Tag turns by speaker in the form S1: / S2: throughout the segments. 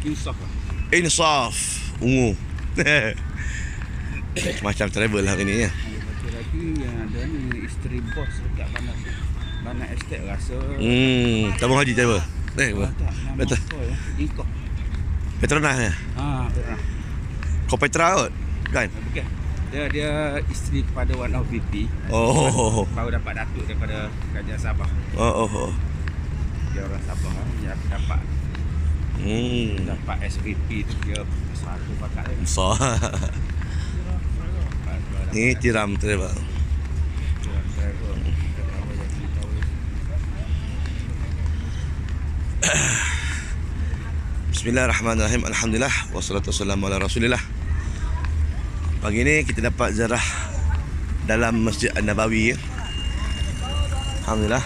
S1: Insaf lah.
S2: Insaf. Ungu. Macam travel hari ni ya.
S1: Laki-laki yang ada ni isteri bos dekat Bana Estate rasa.
S2: Tabung haji travel. Betul.
S1: Ingkoh.
S2: Petronas ya.
S1: Petronas.
S2: Kau Petra kot kan?
S1: Bukan. Dia isteri kepada one of VP. Baru dapat datuk daripada kerajaan Sabah. Dia orang Sabah. Dia dapat dapat SVP tu dia satu pakat lagi.
S2: Besar. Ni tiram travel. Bismillahirrahmanirrahim. Alhamdulillah wassalatu wassalamu ala Rasulillah. Pagi ni kita dapat ziarah dalam Masjid An-Nabawi ya. Alhamdulillah.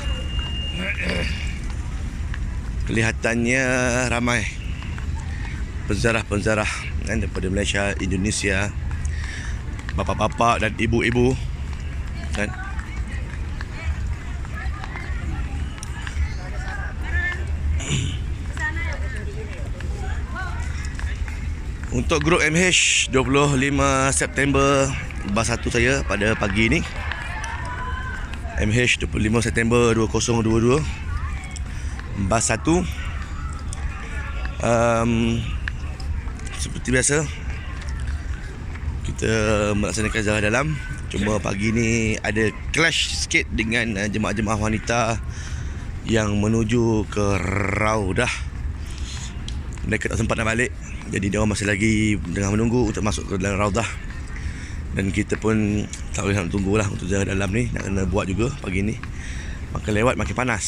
S2: Kelihatannya ramai penziarah-penziarah kan, daripada Malaysia, Indonesia, bapa-bapa dan ibu-ibu kan. Untuk grup MH 25 September bas 1 saya pada pagi ni. MH 25 September 2022 bas 1. Seperti biasa kita melaksanakan ziarah dalam. Cuma pagi ni ada clash sikit dengan jemaah-jemaah wanita yang menuju ke Raudah. Mereka tak sempat nak balik, jadi dia orang masih lagi tengah menunggu untuk masuk ke dalam Raudah. Dan kita pun tak boleh nak tunggulah untuk ziarah dalam ni, nak kena buat juga pagi ni. Makin lewat makin panas.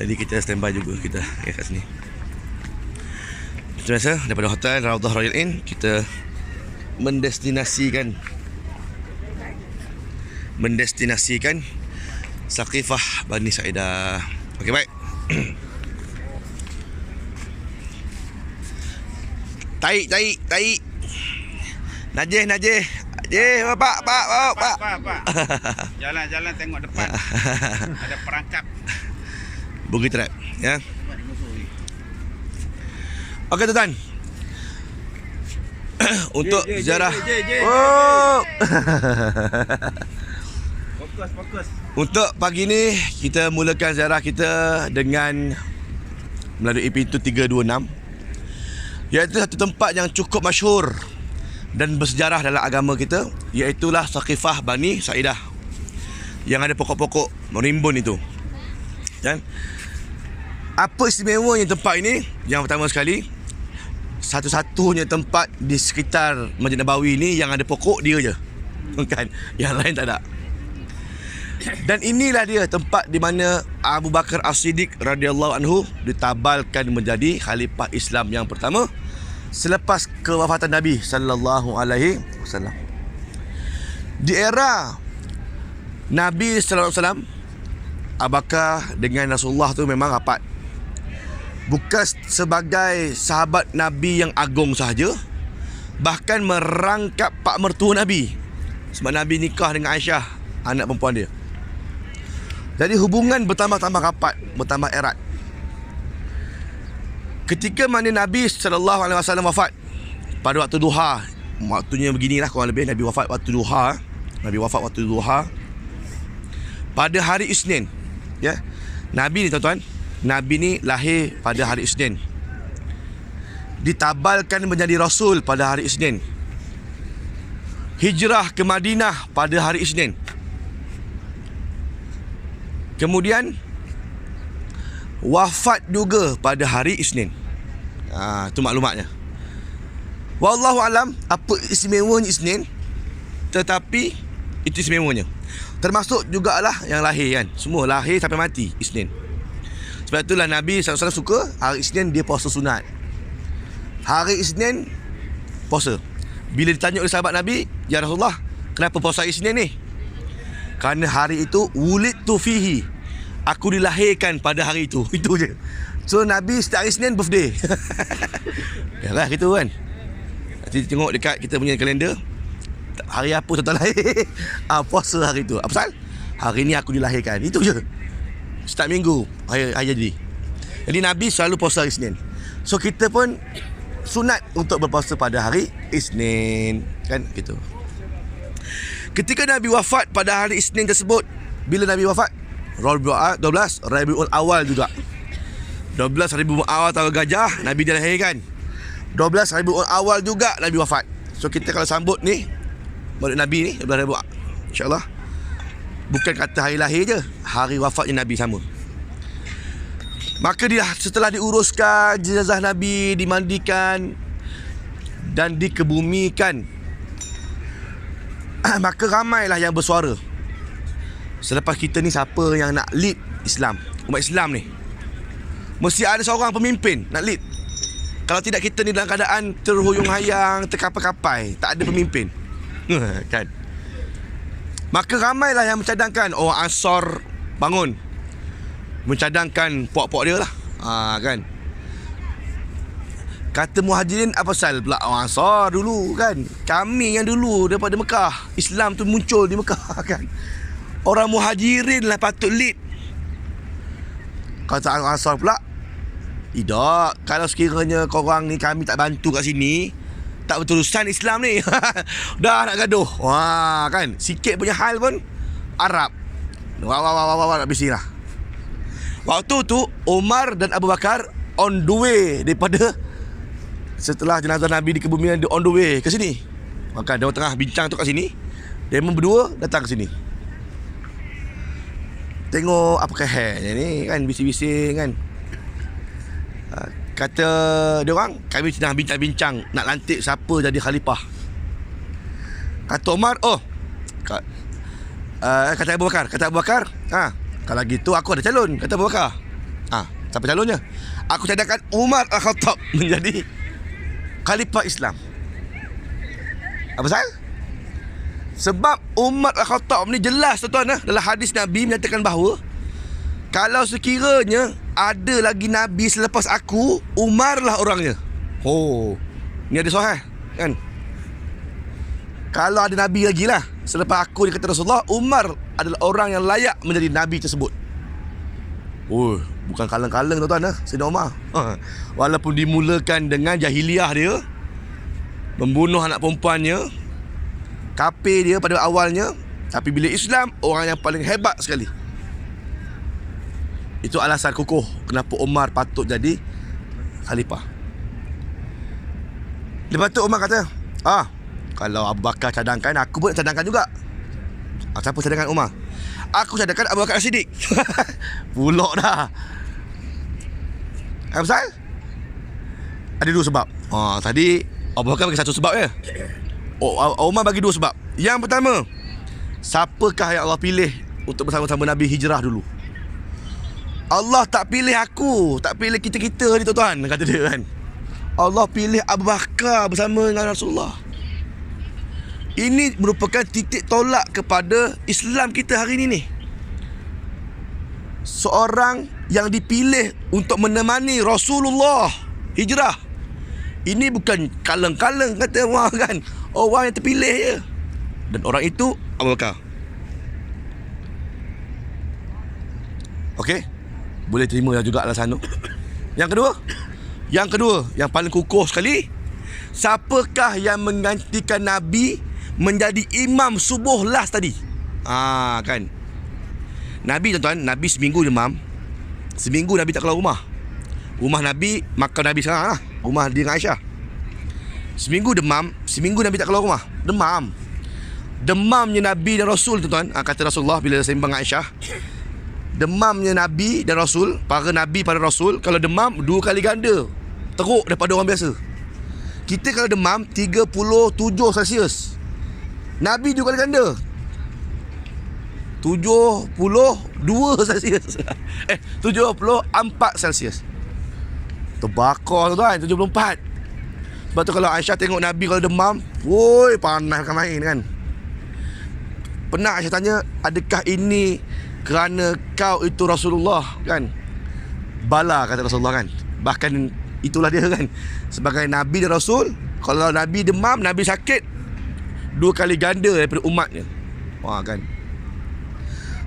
S2: Jadi kita standby juga kita kat sini. Seperti biasa daripada hotel Raudah Royal Inn kita mendestinasikan Saqifah Bani Sa'idah. Okey, baik. Taik. Najih. Pak.
S1: Jalan tengok depan. Ada perangkap.
S2: Bukit Trap ya. Okey tuan. Untuk ziarah.
S1: Fokus.
S2: Untuk pagi ni kita mulakan ziarah kita dengan melalui pintu 326, iaitu satu tempat yang cukup masyhur dan bersejarah dalam agama kita, iaitulah Saqifah Bani Sa'idah yang ada pokok-pokok merimbun itu. Dan apa istimewanya tempat ini? Yang pertama sekali, satu-satunya tempat di sekitar Masjid Nabawi ni yang ada pokok dia je. Kan? Yang lain tak ada. Dan inilah dia tempat di mana Abu Bakar As-Siddiq radhiyallahu anhu ditabalkan menjadi khalifah Islam yang pertama selepas kewafatan Nabi sallallahu alaihi wasallam. Di era Nabi sallallahu alaihi wasallam, Abu Bakar dengan Rasulullah tu memang rapat. Bukan sebagai sahabat Nabi yang agung sahaja, bahkan merangkap pak mertua Nabi. Sebab Nabi nikah dengan Aisyah, anak perempuan dia. Jadi hubungan bertambah-tambah rapat, bertambah erat. Ketika mana Nabi SAW wafat pada waktu duha, waktunya beginilah kurang lebih, Nabi wafat waktu duha. Pada hari Isnin ya. Nabi ni tuan-tuan, Nabi ni lahir pada hari Isnin, ditabalkan menjadi Rasul pada hari Isnin, hijrah ke Madinah pada hari Isnin, kemudian wafat juga pada hari Isnin. Itu maklumatnya. Wallahu alam apa istimewanya Isnin, tetapi itu istimewanya. Termasuk jugalah yang lahir kan. Semua lahir sampai mati Isnin. Sebab itulah Nabi SAW suka hari Isnin dia puasa sunat. Hari Isnin puasa. Bila ditanya oleh sahabat Nabi, ya Rasulullah, kenapa puasa hari Isnin ni? Kerana hari itu wulidtu fihi, aku dilahirkan pada hari itu. Itu je. So Nabi setiap hari Isnin birthday. Yalah gitu kan. Nanti tengok dekat kita punya kalender, hari apa tuan-tuan lahir, puasa hari tu. Apa pasal? Hari ni aku dilahirkan. Itu je. Setiap minggu hari jadi. Jadi Nabi selalu puasa hari Isnin. So kita pun sunat untuk berpuasa pada hari Isnin, kan gitu. Ketika Nabi wafat pada hari Isnin tersebut, bila Nabi wafat? 12 Rabiul Awal juga. 12 Rabiul Awal tahun gajah Nabi dilahirkan. 12 Rabiul Awal juga Nabi wafat. So kita kalau sambut ni Maulid Nabi ni 12 Rabiul, insya-Allah bukan kata hari lahir je, hari wafatnya Nabi sama. Maka dia setelah diuruskan jenazah Nabi, dimandikan dan dikebumikan, maka ramailah yang bersuara. Selepas kita ni, siapa yang nak lead Islam, umat Islam ni, mesti ada seorang pemimpin nak lead. Kalau tidak, kita ni dalam keadaan terhuyung-hayang, terkapai-kapai, tak ada pemimpin. Kan? Maka ramailah yang mencadangkan, Ansar bangun, mencadangkan puak-puak dia lah. Kan? Kata Muhajirin, apa pasal pula Ansar dulu, kan? Kami yang dulu daripada Mekah. Islam tu muncul di Mekah, kan? Orang Muhajirin lah patut lead. Kata Ansar pula, tidak, kalau sekiranya korang ni kami tak bantu kat sini, tak berurusan Islam ni. Dah nak gaduh. Kan? Sikit punya hal pun Arab. Wah, habis ni lah. Waktu tu Umar dan Abu Bakar on the way daripada, setelah jenazah Nabi dikebumikan, dia on the way ke sini. Maka dia tengah bincang tu kat sini, dia berdua datang ke sini. Tengok apa kehnya ni, kan, bising-bising, kan. Kata dia orang, kami sedang bincang-bincang nak lantik siapa jadi khalifah. Kata Umar, kata Abu Bakar, kalau gitu aku ada calon. Kata Abu Bakar, siapa calonnya? Aku cadangkan Umar Al-Khattab menjadi khalifah Islam. Apa pasal? Sebab Umar Al-Khattab ni jelas, tuan-tuan, dalam hadis Nabi menyatakan bahawa kalau sekiranya ada lagi Nabi selepas aku, Umar lah orangnya. Ni ada sahih, kan? Kalau ada Nabi lagi lah selepas aku, dia kata Rasulullah, Umar adalah orang yang layak menjadi Nabi tersebut. Bukan kaleng-kaleng, tuan-tuan, Sayyidina Umar. Walaupun dimulakan dengan jahiliah dia, membunuh anak perempuannya, kafir dia pada awalnya, tapi bila Islam, orang yang paling hebat sekali. Itu alasan kukuh kenapa Umar patut jadi khalifah. Lepas tu Umar kata, kalau Abu Bakar cadangkan, aku pun cadangkan juga. Siapa cadangkan Umar? Aku cadangkan Abu Bakar As-Siddiq. Pulak dah. Apa pasal? Ada dua sebab. Tadi Abu Bakar bagi satu sebab je. Umar bagi dua sebab. Yang pertama, siapakah yang Allah pilih untuk bersama-sama Nabi hijrah dulu? Allah tak pilih aku, tak pilih kita-kita ni, tuan-tuan, kata dia, kan. Allah pilih Abu Bakar bersama dengan Rasulullah. Ini merupakan titik tolak kepada Islam kita hari ini ni. Seorang yang dipilih untuk menemani Rasulullah hijrah. Ini bukan kaleng-kaleng, kata orang, kan. Orang yang terpilih je. Dan orang itu Abu Bakar. Okey, boleh terima juga alasan tu. Yang kedua, yang paling kukuh sekali, siapakah yang menggantikan Nabi menjadi imam subuh last tadi? Kan. Nabi, tuan-tuan, Nabi seminggu demam. Seminggu Nabi tak keluar rumah. Rumah Nabi, makam Nabi sekarang lah, rumah dia dengan Aisyah. Seminggu demam, seminggu Nabi tak keluar rumah. Demamnya Nabi dan Rasul, tuan-tuan, kata Rasulullah bila sembang dengan Aisyah, demamnya Nabi dan Rasul, para Nabi, para Rasul, kalau demam 2 kali ganda teruk daripada orang biasa. Kita kalau demam 37 Celsius, Nabi 2 kali ganda 72 Celsius. 74 Celsius. Terbakar, tuan-tuan, 74. Sebab tu kalau Aisyah tengok Nabi kalau demam, panas kan main, kan. Pernah Aisyah tanya, adakah ini kerana kau itu Rasulullah, kan? Bala, kata Rasulullah, kan. Bahkan itulah dia, kan. Sebagai Nabi dan Rasul, kalau Nabi demam, Nabi sakit 2 kali ganda daripada umatnya. Kan.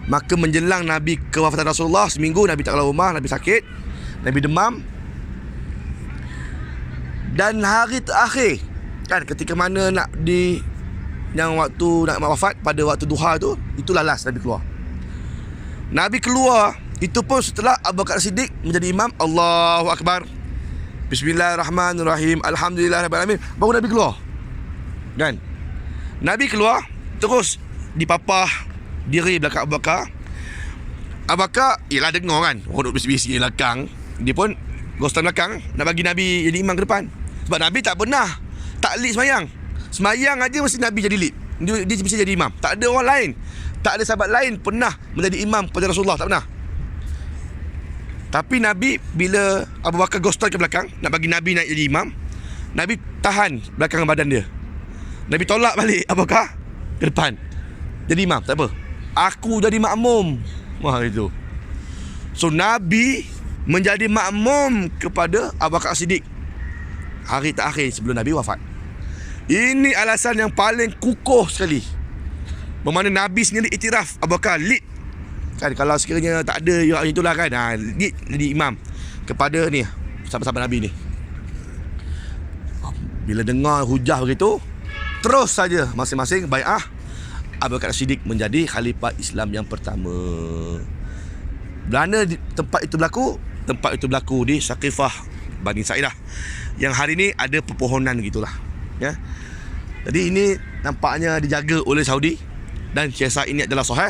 S2: Maka menjelang Nabi kewafatan Rasulullah, seminggu Nabi tak keluar rumah, Nabi sakit, Nabi demam. Dan hari terakhir kan, ketika mana nak yang waktu nak wafat pada waktu duha tu, itulah last Nabi keluar. Nabi keluar itu pun setelah Abu Bakar Siddiq menjadi imam. Allahu Akbar, Bismillahirrahmanirrahim, Alhamdulillahirabbil alamin, baru Nabi keluar. Kan? Nabi keluar, terus dipapah diri belakang Abu Bakar. Abu Bakar, ialah dengar kan, orang duduk bisik-bisik belakang. Dia pun gostan belakang, nak bagi Nabi jadi imam ke depan. Sebab Nabi tak pernah taklid semayang. Semayang aja mesti Nabi jadi lead. Dia mesti jadi imam. Tak ada orang lain, tak ada sahabat lain pernah menjadi imam pada Rasulullah, tak pernah. Tapi Nabi, bila Abu Bakar gostan ke belakang, nak bagi Nabi naik jadi imam, Nabi tahan belakang badan dia. Nabi tolak balik Abu Bakar ke depan, jadi imam, tak apa, aku jadi makmum. Wah, itu. So Nabi menjadi makmum kepada Abu Bakar Siddiq hari terakhir sebelum Nabi wafat. Ini alasan yang paling kukuh sekali, bermakna Nabi sendiri iktiraf Abu Bakar lead. Kan, kalau sekiranya tak ada yang itulah kan, lead jadi imam kepada ni sahabat-sahabat Nabi ni. Bila dengar hujah begitu, terus saja masing-masing bai'ah. Abu Bakar Siddiq menjadi khalifah Islam yang pertama. Mana tempat itu berlaku? Tempat itu berlaku di Saqifah Bani Sa'idah, yang hari ni ada pepohonan gitulah, ya. Jadi ini nampaknya dijaga oleh Saudi, dan kisah ini adalah sahih.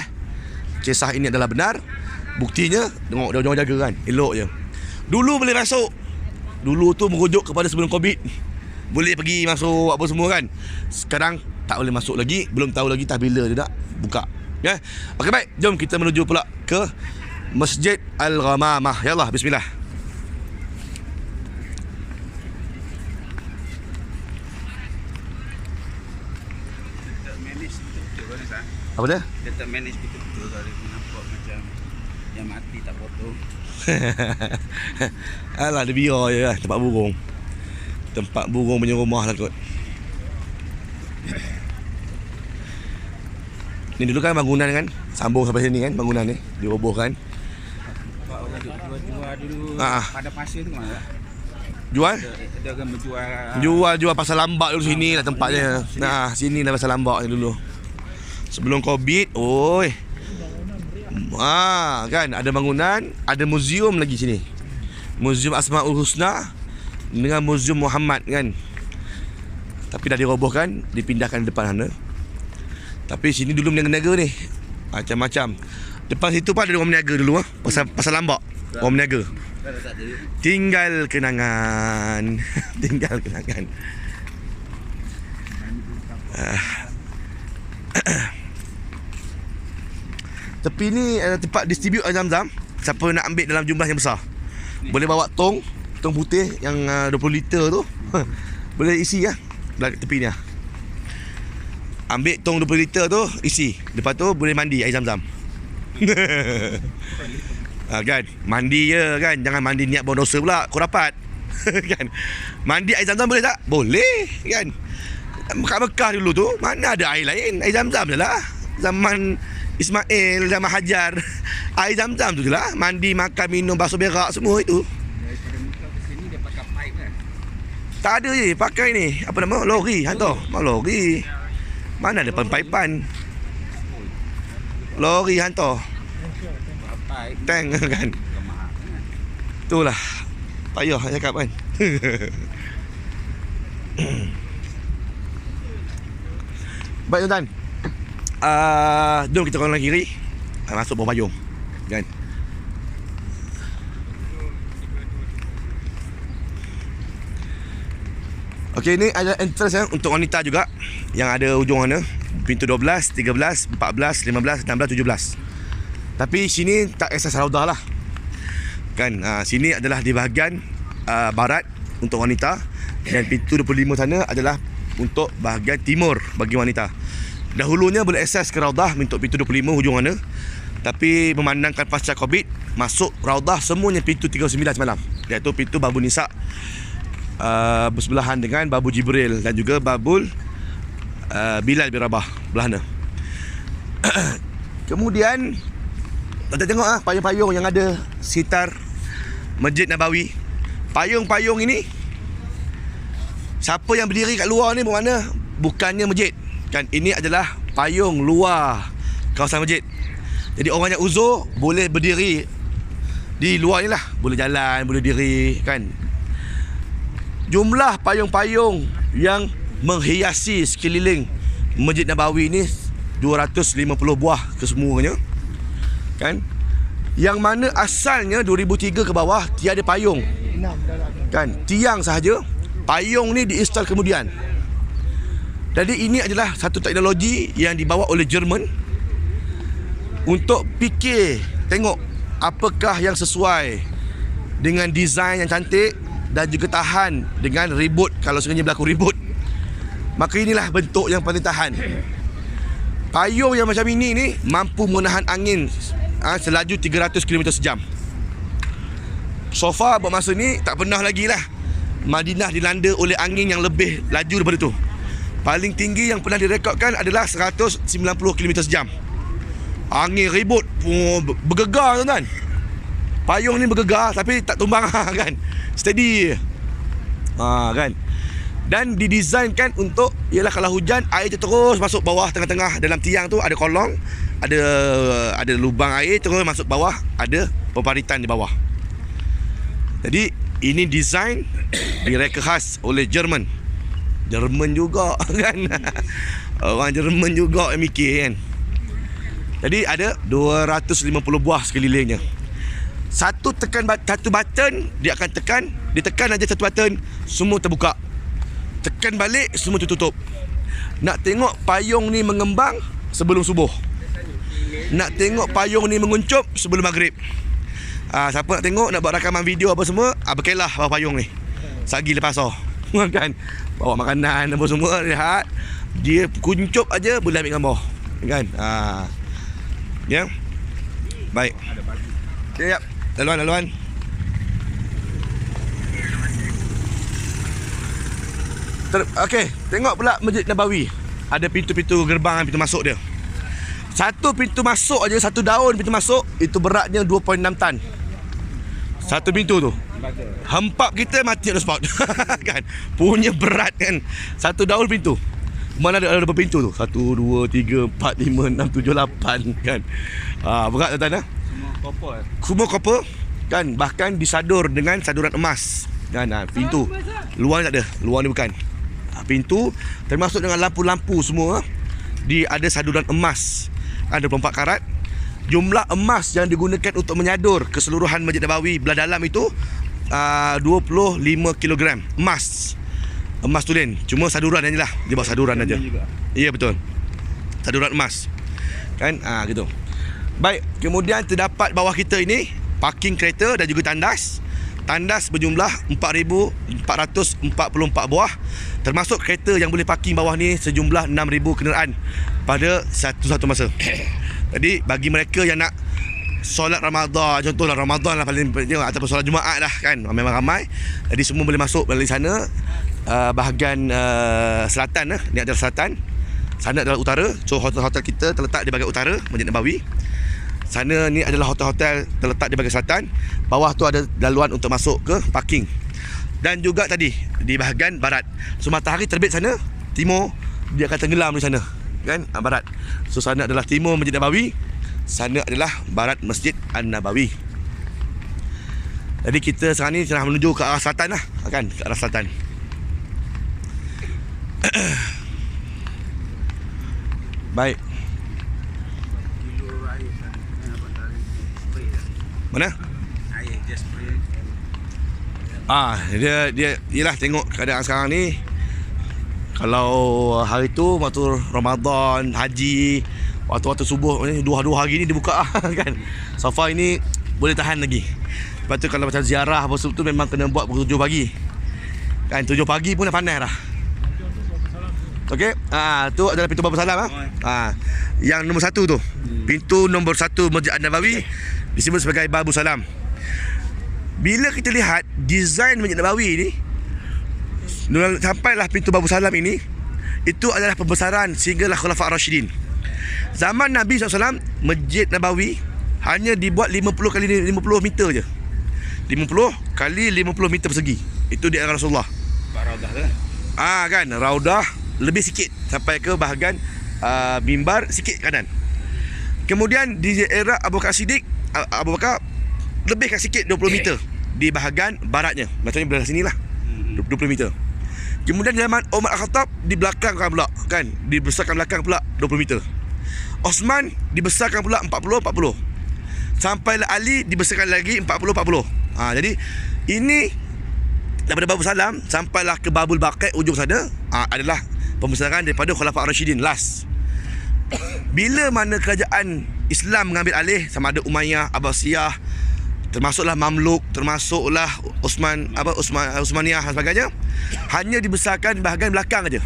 S2: Kisah ini adalah benar. Buktinya tengok dia orang jaga kan, elok je. Dulu boleh masuk. Dulu tu merujuk kepada sebelum Covid, boleh pergi masuk apa semua kan. Sekarang tak boleh masuk lagi, belum tahu lagi tak bila dia nak buka, ya. Okey, baik, jom kita menuju pula ke Masjid Al-Ghamamah. Ya Allah, bismillah. Apa dia?
S1: Dia tak manage betul-betul. Dia nampak macam yang mati tak potong.
S2: Alah, dia biar je lah, tempat burung. Tempat burung punya rumah lah kot. Ni dulu kan bangunan kan, sambung sampai sini kan, bangunan ni dirobohkan.
S1: Jual dulu pada pasir tu mana?
S2: Jual?
S1: Dia akan menjual.
S2: Jual pasal lambak dulu, sini lah tempatnya. Nah, sini lah pasal lambak ni dulu. Sebelum Covid, oi. Kan ada bangunan, ada muzium lagi sini. Muzium Asmaul Husna dengan Muzium Muhammad kan. Tapi dah dirobohkan, dipindahkan depan sana. Tapi sini dulu meniaga-niaga ni, macam-macam. Depan situ pun ada orang meniaga dulu pasal lambak. Orang meniaga. Tinggal kenangan. Tinggal kenangan. Tepi ni tempat distribute air Zam-Zam. Siapa nak ambil dalam jumlah yang besar, boleh bawa tong putih yang 20 liter tu. Boleh isi lah tepi ni lah. Ambil tong 20 liter tu, isi. Lepas tu boleh mandi air Zam-Zam. Kan, mandi je kan, jangan mandi niat buang dosa pula, kau dapat. Kan, mandi air Zam-Zam boleh tak? Boleh kan. Kat Mekah dulu tu mana ada air lain, air Zam-Zam je lah. Zaman Ismail, zaman Hajar, air Zam-Zam tu je lah. Mandi, makan, minum, basuh berak, semua itu.
S1: Daripada Mekah ke sini dia pakai pipe kan?
S2: Tak ada je, pakai ni, apa nama, lori hantar. Lori mana ada paipan. Lori hantar tank kan. Itulah payah nak cakap kan. Baik tuan-tuan, jom kita kanan kiri, masuk bawah payung kan. Okey, ni ada entrance untuk wanita juga, yang ada ujung sana, pintu 12, 13, 14, 15, 16, 17. Tapi sini tak akses raudah lah kan. Sini adalah di bahagian barat untuk wanita, dan pintu 25 sana adalah untuk bahagian timur bagi wanita. Dahulunya boleh akses ke raudah untuk pintu 25 hujung sana, tapi memandangkan pasca Covid, masuk raudah semuanya pintu 39 semalam, iaitu pintu Babul Nisa, bersebelahan dengan Babul Jibril dan juga Babul Bilal bin Rabah belah sana. Kemudian kita tengok payung-payung yang ada sekitar Masjid Nabawi. Payung-payung ini siapa yang berdiri kat luar ni bermakna bukannya masjid kan, ini adalah payung luar kawasan masjid. Jadi orang yang uzur boleh berdiri di luar ni lah, boleh jalan, boleh diri kan. Jumlah payung-payung yang menghiasi sekeliling Masjid Nabawi ni 250 buah kesemuanya kan, yang mana asalnya 2003 ke bawah tiada payung kan, tiang sahaja. Payung ni diinstal kemudian. Jadi ini adalah satu teknologi yang dibawa oleh Jerman untuk fikir, tengok apakah yang sesuai dengan desain yang cantik dan juga tahan dengan ribut kalau sekiranya berlaku ribut. Maka inilah bentuk yang paling tahan. Payung yang macam ini ni mampu menahan angin selaju 300 km sejam. So far buat masa ni tak pernah lagi lah Madinah dilanda oleh angin yang lebih laju daripada tu. Paling tinggi yang pernah direkodkan adalah 190 km sejam. Angin ribut, bergegar tuan-tuan. Payung ni bergegar tapi tak tumbang kan. Steady. Kan. Dan didesainkan untuk ialah kalau hujan air tu terus masuk bawah tengah-tengah dalam tiang tu ada kolong, ada lubang air terus masuk bawah, ada pemparitan di bawah. Jadi ini desain direka khas oleh Jerman. Jerman juga kan. Orang Jerman juga yang mikir kan. Jadi ada 250 buah sekelilingnya. Satu button dia akan tekan, dia tekan aja satu button, semua terbuka. Tekan balik, semua tertutup. Nak tengok payung ni mengembang sebelum subuh. Nak tengok payung ni menguncup sebelum maghrib. Siapa nak tengok, nak buat rakaman video apa semua, berkelah bawah payung ni. Sagi lepas kan. Bawa makanan apa semua, lihat. Dia kuncup aja boleh ambil gambar. Kan? Ya. Baik. Okay, yap. Laluan. Okey, tengok pula Masjid Nabawi. Ada pintu-pintu gerbang dan pintu masuk dia. Satu pintu masuk aja, satu daun pintu masuk itu beratnya 2.6 tan. Satu pintu tu. Hempap kita mati on the spot. Kan? Punya berat kan. Satu daun pintu. Mana ada berapa pintu tu? 1 2 3 4 5 6 7 8 kan. Berat tuan-tuan. Semua copper kan, bahkan disadur dengan saduran emas. Kan pintu. Luar ni tak ada. Luar ni bukan. Pintu termasuk dengan lampu-lampu semua ada saduran emas. Ada 24 karat. Jumlah emas yang digunakan untuk menyadur keseluruhan Masjid Nabawi belah dalam itu 25 kg emas. Emas tulen. Cuma saduran je lah. Dia bawa saduran aja. Ya betul. Saduran emas. Kan? Gitu. Baik, kemudian terdapat bawah kita ini parking kereta dan juga tandas. Tandas berjumlah 4,444 buah, termasuk kereta yang boleh parking bawah ni sejumlah 6,000 kenderaan pada satu masa. Jadi bagi mereka yang nak solat Ramadan, contohlah Ramadan lah paling penting, ataupun solat Jumaat lah kan, ramai-ramai. Jadi semua boleh masuk melalui sana. Bahagian selatan ni adalah selatan, sana adalah utara. So hotel-hotel kita terletak di bahagian utara Masjid Nabawi. Sana ni adalah hotel-hotel terletak di bahagian selatan. Bawah tu ada laluan untuk masuk ke parking. Dan juga tadi di bahagian barat. So matahari terbit sana, timur, dia akan tenggelam di sana kan, barat. So sana adalah timur Masjid Nabawi, sana adalah barat Masjid An-Nabawi. Jadi kita sekarang ni tengah menuju ke arah selatan lah kan, ke arah selatan. Baik. Mana? Dia ialah tengok keadaan sekarang ni. Kalau hari tu waktu Ramadan, haji, waktu subuh ni 2 hari ni dibuka kan. So far ini boleh tahan lagi. Lepas tu kalau macam ziarah apa tu memang kena buat pukul 7 pagi. Kan 7 pagi pun dah panas dah. Okey. Tu adalah pintu Babu Salam yang nombor 1 tu. Pintu nombor 1 Masjid An-Nabawi disebut sebagai Babu Salam. Bila kita lihat desain Masjid Nabawi ni, sampailah pintu Babu Salam ini, itu adalah pembesaran sehinggalah Khulafa' Ar-Rasyidin. Zaman Nabi SAW, Masjid Nabawi hanya dibuat 50 kali 50 meter je. 50 kali 50 meter persegi. Itu di era Rasulullah. Kan, Raudah lebih sikit sampai ke bahagian mimbar sikit kanan. Kemudian di daerah Abu Bakar Siddiq, Abu Bakar lebihkan sikit 20 meter di bahagian baratnya. Maksudnya belah sini lah, 20 meter. Kemudian zaman Umar Al-Khattab di belakang pula kan, dibesarkan belakang pula 20 meter. Osman dibesarkan pula 40. Sampailah Ali dibesarkan lagi 40. Jadi ini daripada Babul Salam sampailah ke Babul Baqi ujung sana adalah pembesaran daripada Khulafa' Ar-Rasyidin last. Bila mana kerajaan Islam mengambil alih, sama ada Umayyah, Abbasiyah, termasuklah Mamluk, termasuklah Uthmaniyah dan sebagainya, hanya dibesarkan bahagian belakang aja.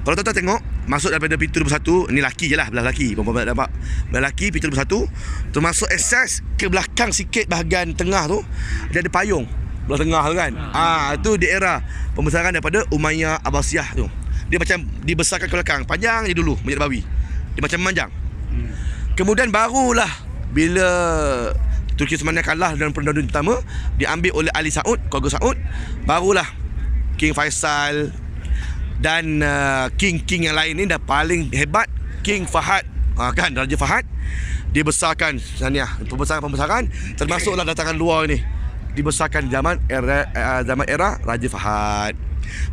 S2: Kalau tuan-tuan tengok, masuk daripada pintu 21, ni laki je lah, belah laki, perempuan nampak, belah laki pintu 21, termasuk akses ke belakang sikit bahagian tengah tu, dia ada payung belah tengah tu kan. Itu daerah pembesaran daripada Umayyah, Abbasiyah tu. Dia macam dibesarkan ke belakang, panjang je dulu Masjid Nabawi. Dia macam memanjang. Kemudian barulah bila Turki Uthmaniyah kalah dalam Perang Dunia Pertama, diambil oleh Ali Saud, keluarga Saud, barulah King Faisal dan king-king yang lain ni dah paling hebat. King Fahad, kan, Raja Fahad dibesarkan sana, pembesaran termasuklah datangan luar ni dibesarkan zaman era Raja Fahad.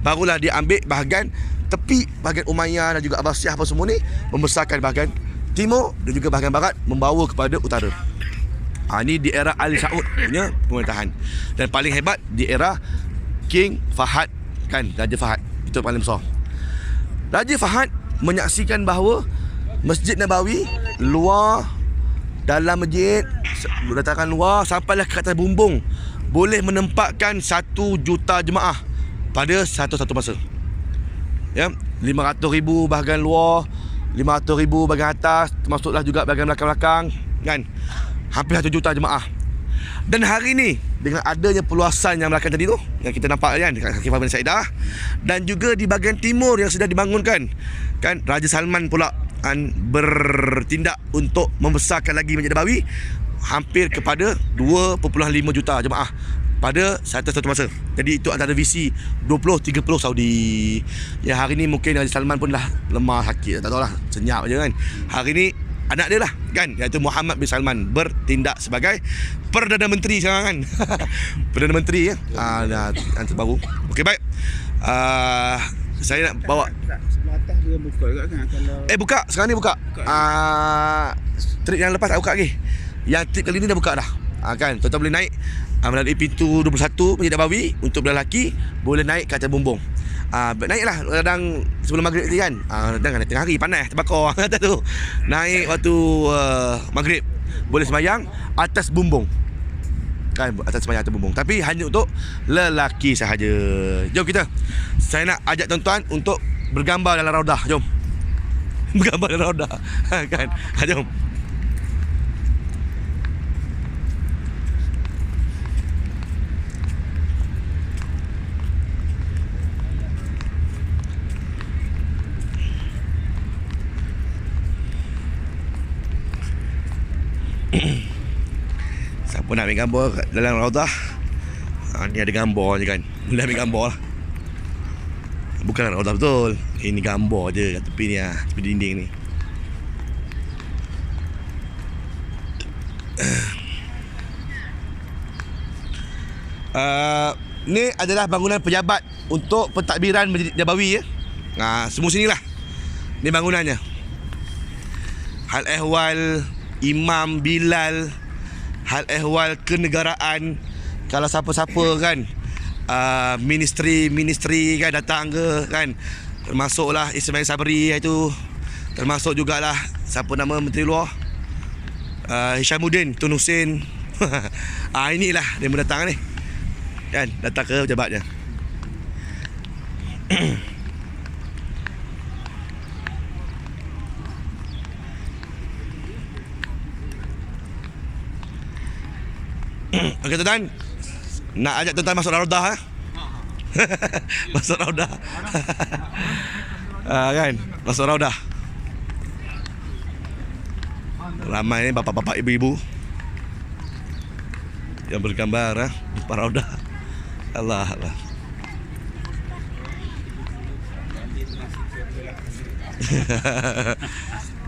S2: Barulah dia ambil bahagian tepi, bahagian Umayyah dan juga Abbasiyah apa semua ni, membesarkan bahagian timur dan juga bahagian barat, membawa kepada utara. Ini di era Ali Saud punya pemerintahan. Dan paling hebat di era King Fahad, kan, Raja Fahad. Itu paling besar. Raja Fahad menyaksikan bahawa Masjid Nabawi luar, dalam masjid, dataran luar sampailah ke atas bumbung, boleh menempatkan 1 juta jemaah pada satu masa. Ya, 500,000 bahagian luar, 500,000 bahagian atas, termasuklah juga bahagian belakang-belakang, kan. Hampir 1 juta jemaah. Dan hari ni dengan adanya perluasan yang belakang tadi tu, yang kita nampak kan, dekat Khifah bin Saidah, dan juga di bahagian timur yang sudah dibangunkan, kan, Raja Salman pula bertindak untuk membesarkan lagi Masjid Nabawi hampir kepada 2.5 juta jemaah pada satu masa. Jadi itu antara visi 20-30 Saudi. Ya, hari ni mungkin Raja Salman pun dah lemah sakit, tak tahulah, senyap je kan. Hari ni anak dia lah kan, iaitu Muhammad bin Salman bertindak sebagai Perdana Menteri sekarang kan. Perdana Menteri ya. Yang terbaru. Okey, baik. Saya nak bawa
S1: sebelah atas dia buka juga kan kalau
S2: buka, sekarang ni buka. Trip yang lepas tak buka lagi. Yang trip kali ni dah buka dah. Kan, tuan-tuan boleh naik melalui pintu 21 Masjid Nabawi. Untuk belah lelaki boleh naik ke atas bumbung. Naiklah kadang sebelum maghrib ni kan. Jangan tengah hari panas terbakar atas tu. Naik waktu maghrib boleh sembahyang atas bumbung. Kan, atas sembahyang atas bumbung. Tapi hanya untuk lelaki sahaja. Jom kita. Saya nak ajak tuan-tuan untuk bergambar dalam Raudah. Jom. Bergambar dalam Raudah. Kan. Jom. Siapa nak ambil gambar dalam Raudah, ni ada gambar je kan. Boleh ambil gambar lah. Bukan Raudah betul. Ini gambar je kat tepi ni lah, tepi dinding ni. Ni adalah bangunan pejabat untuk pentadbiran Masjid Nabawi ya. Semua sini lah. Ni bangunannya. Hal ehwal Imam Bilal, hal ehwal kenegaraan, kalau siapa-siapa kan, ministeri kan datang ke kan, termasuklah Ismail Sabri itu, termasuk jugalah siapa nama menteri luar, Hishamuddin Tun Hussein. Inilah dia datang ni kan, datang ke pejabatnya. Okey tuan-tuan, nak ajak tuan-tuan masuk Raudah masuk Raudah. Kan, masuk Raudah. Ramai ni bapak-bapak, ibu-ibu yang bergambar di depan Raudah. Allah.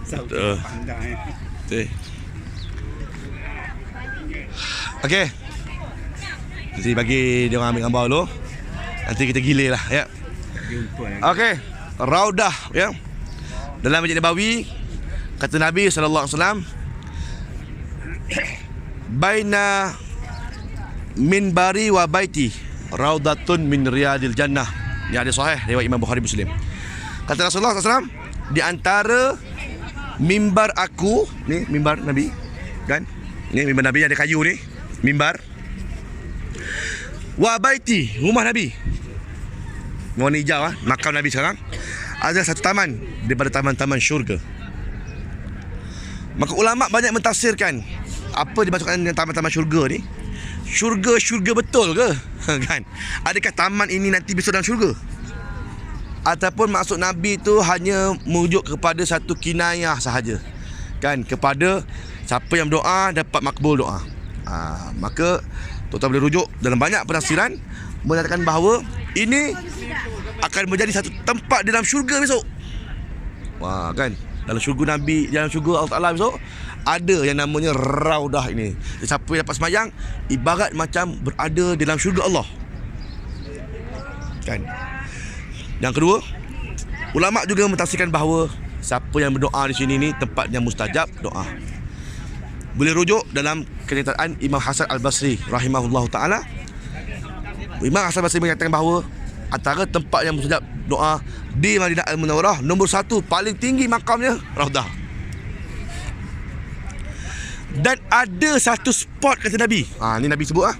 S2: Betul. Betul. Okey. Nanti bagi dia orang ambil gambar dulu. Nanti kita gilir lah ya. Okey. Raudah ya. Dalam Masjid Nabawi kata Nabi sallallahu alaihi wasallam, baina minbari wa baiti raudatun min riyadil jannah. Ini hadis sahih riwayat Imam Bukhari Muslim. Kata Rasulullah SAW, di antara mimbar aku, ni mimbar Nabi kan? Ni mimbar Nabi ada kayu ni, mimbar. Wa baiti, rumah Nabi. Warna hijau makam Nabi sekarang. Ada satu taman daripada taman-taman syurga. Maka ulama banyak mentafsirkan apa dimaksudkan dengan taman-taman syurga ni. Syurga betul ke? Kan? Adakah taman ini nanti besok dalam syurga? Ataupun maksud Nabi tu hanya merujuk kepada satu kinayah sahaja. Kan? Kepada siapa yang berdoa dapat makbul doa. Maka tuan-tuan boleh rujuk dalam banyak penafsiran menyatakan bahawa ini akan menjadi satu tempat dalam syurga besok. Wah, kan? Dalam syurga Nabi, dalam syurga Allah Ta'ala besok ada yang namanya Raudah ini. Siapa yang dapat semayang ibarat macam berada dalam syurga Allah. Kan? Yang kedua, ulama juga mentafsirkan bahawa siapa yang berdoa di sini ni tempatnya mustajab doa. Boleh rujuk dalam kenyataan Imam Hasan Al-Basri rahimahullahu taala. Imam Hasan Al-Basri mengatakan bahawa antara tempat yang mustajab doa di Madinah Al-Munawwarah, nombor 1 paling tinggi makamnya Raudah. Dan ada satu spot kata Nabi. Ni Nabi sebut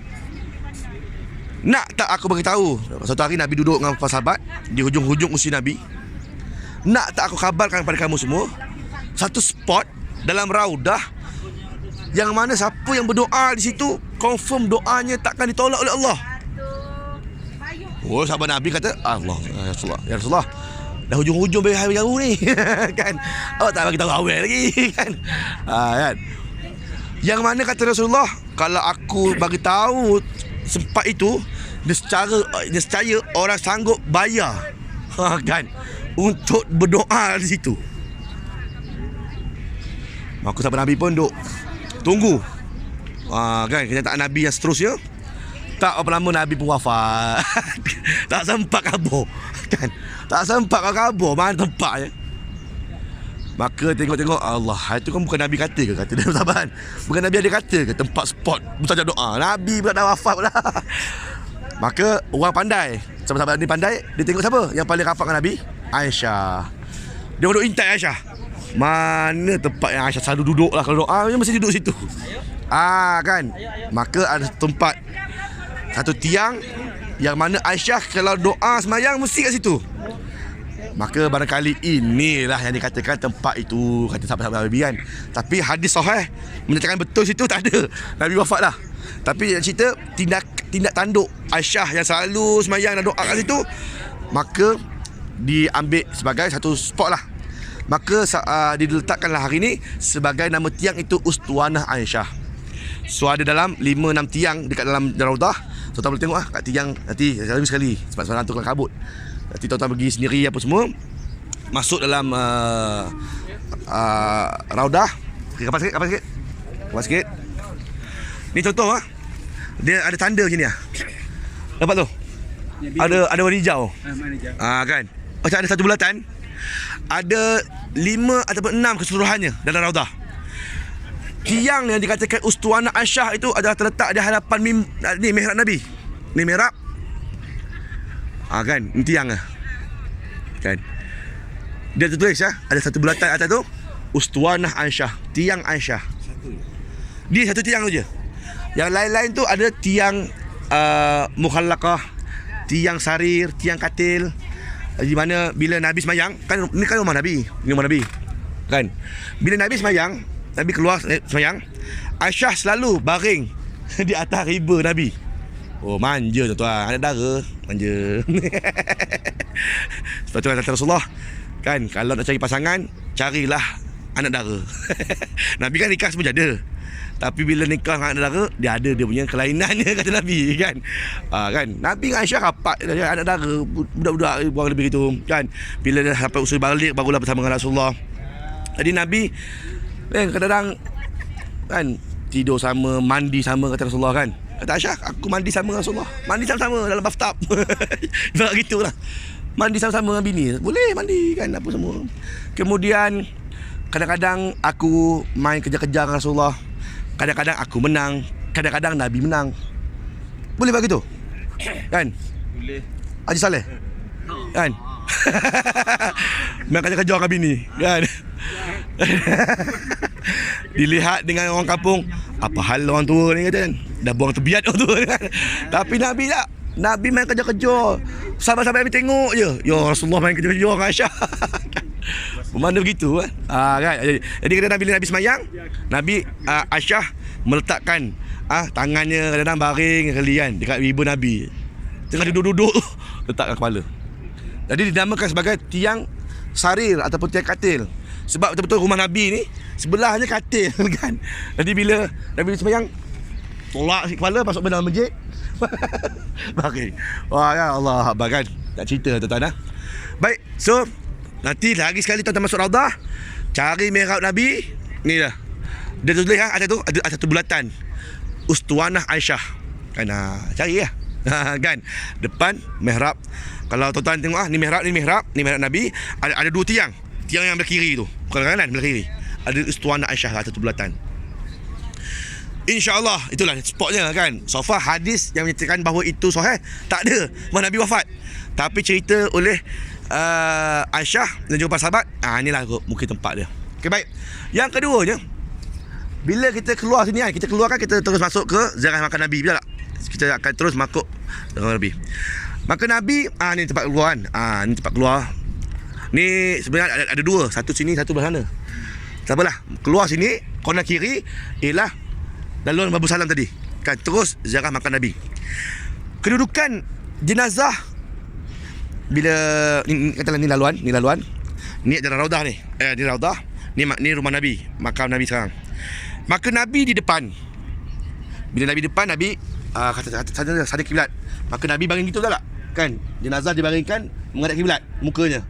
S2: Nak tak aku beritahu? Satu hari Nabi duduk dengan para sahabat di hujung-hujung usia Nabi. Nak tak aku kabarkan kepada kamu semua satu spot dalam Raudah yang mana siapa yang berdoa di situ confirm doanya takkan ditolak oleh Allah. Oh, sahabat Nabi kata, Allah, ya Rasulullah, dah hujung-hujung hari jauh ni. Kan? Awak tak bagi tahu awal lagi. Kan? Kan? Yang mana kata Rasulullah, kalau aku bagi tahu sempat itu, nescaya orang sanggup bayar. Kan? Untuk berdoa di situ. Maka sahabat Nabi pun duk tunggu. Kan? Kenyataan Nabi yang seterusnya. Tak apa lama Nabi pun wafat. Tak sempat kabur. Kan? Tak sempat kabur. Mana tempatnya? Maka tengok-tengok, Allah, itu kan bukan Nabi kata ke? Kata dia sahabat. Bukan Nabi ada kata ke tempat spot mustajab doa? Nabi pula dah wafat pula. Maka orang pandai, sahabat-sahabat ni pandai, dia tengok siapa yang paling rapat dengan Nabi? Aisyah. Dia duduk intai Aisyah. Mana tempat yang Aisyah selalu duduk lah kalau doa, dia mesti duduk situ. Kan? Maka ada tempat, satu tiang yang mana Aisyah kalau doa semayang mesti kat situ. Maka barangkali inilah yang dikatakan tempat itu, kata sahabat-sahabat Nabi kan. Tapi hadis sahih menyatakan betul situ tak ada. Nabi wafat lah. Tapi yang cerita tindak tanduk Aisyah yang selalu semayang dan doa kat situ, maka diambil sebagai satu spot lah. Maka diletakkanlah hari ini sebagai nama tiang itu Ustuanah Aisyah. So ada dalam 5-6 tiang dekat dalam Raudah. Tuan-tuan boleh tengok kat tiang nanti sekali sebab semalam tu kelam kabut. Nanti tuan-tuan pergi sendiri apa semua, masuk dalam Raudah. Okay, kapas sikit. Ni contoh dia ada tanda sini Nampak tu? Ada warna hijau. Kan? Macam ada satu bulatan. Ada 5 ataupun 6 keseluruhannya dalam Raudah. Tiang yang dikatakan Ustuanah Aisyah itu adalah terletak di hadapan ni mihrab Nabi. Ni mihrab. Kan? Ni tiang kan? Dia tertulis ada satu bulatan atas tu Ustuanah Aisyah, tiang Aisyah. Dia satu tiang tu je. Yang lain-lain tu ada tiang mukhallaqah, tiang sarir, tiang katil. Di mana bila Nabi semayang, kan ni kan rumah Nabi, kan? Bila Nabi semayang, Nabi keluar semayang, Aisyah selalu baring di atas riba Nabi. Oh, manja tuan-tuan, anak dara, manja. Sebab tu kata Rasulullah, kan, kalau nak cari pasangan, carilah anak dara. Nabi kan nikah semua jada. Tapi bila nikah dengan anak dara, dia ada dia punya kelainannya, kata Nabi kan. Kan Nabi dengan Aisyah rapat anak dara, budak-budak buang lebih gitu kan. Bila dah sampai usul balik, barulah bersama dengan Rasulullah. Jadi Nabi kadang-kadang kan tidur sama, mandi sama, kata Rasulullah kan. Kata Aisyah, aku mandi sama dengan Rasulullah. Mandi sama-sama dalam bathtub. Tak gitulah. Mandi sama-sama dengan bini. Boleh mandi kan, apa semua. Kemudian kadang-kadang aku main kejar-kejar dengan Rasulullah. Kadang-kadang aku menang, kadang-kadang Nabi menang. Boleh begitu? Kan?
S1: Boleh.
S2: Haji Saleh? Kan? Main kejar-kejar dengan bini kan? Dilihat dengan orang kampung, apa hal orang tua ni kata kan, dah buang tebiat orang tua kan. Tapi Nabi tak. Nabi main kejar-kejar. Sahabat-sahabat Nabi tengok je, ya Rasulullah main kejar-kejar dengan Aisyah. Mana begitu kan? Kan? Jadi kadang-kadang bila Nabi semayang, Nabi Aisyah meletakkan tangannya kadang-kadang baring kali kan dekat ibu Nabi. Tengah duduk-duduk letakkan kepala. Jadi dinamakan sebagai tiang sarir ataupun tiang katil. Sebab betul-betul rumah Nabi ni sebelahnya katil kan. Jadi bila Nabi semayang, tolak kepala masuk dalam masjid. Baring. Wah ya Allah, kan tak cerita tuan-tuan. Baik, so nanti lagi sekali tuan-tuan masuk Raudah, cari mihrab Nabi. Ni dah. Dia tulis atas tu ada satu bulatan. Ustuanah Aisyah. Kan cari lah. Kan depan mihrab. Kalau tuan-tuan tengok ni mihrab Nabi, ada dua tiang. Tiang yang belah kiri tu, bukan kanan, belah kiri. Ada Ustuanah Aisyah atas tu bulatan. InsyaAllah itulah spotnya kan. So far hadis yang menyatakan bahawa itu sahih tak ada, bahawa Nabi wafat. Tapi cerita oleh Aisyah dan juga para sahabat, inilah mungkin tempat dia. Okay, baik. Yang keduanya, bila kita keluar sini kan, kita terus masuk ke ziarah makam Nabi, betul tak? Kita akan terus masuk ziarah Nabi. Maka Nabi, ni tempat keluar kan. Ni tempat keluar. Ni sebenarnya ada dua, satu sini, satu belah sana. Tak apalah, keluar sini, corner kiri ialah laluan Babu Salam tadi. Kan terus ziarah makam Nabi. Kedudukan jenazah bila katalah ni laluan. Ni adalah Raudah ni. Ni Raudah. Ni rumah Nabi, makam Nabi sekarang. Maka Nabi di depan. Bila Nabi depan, Nabi kata sada kiblat. Maka Nabi baring gitu tak? Kan? Jenazah dibaringkan menghadap kiblat mukanya.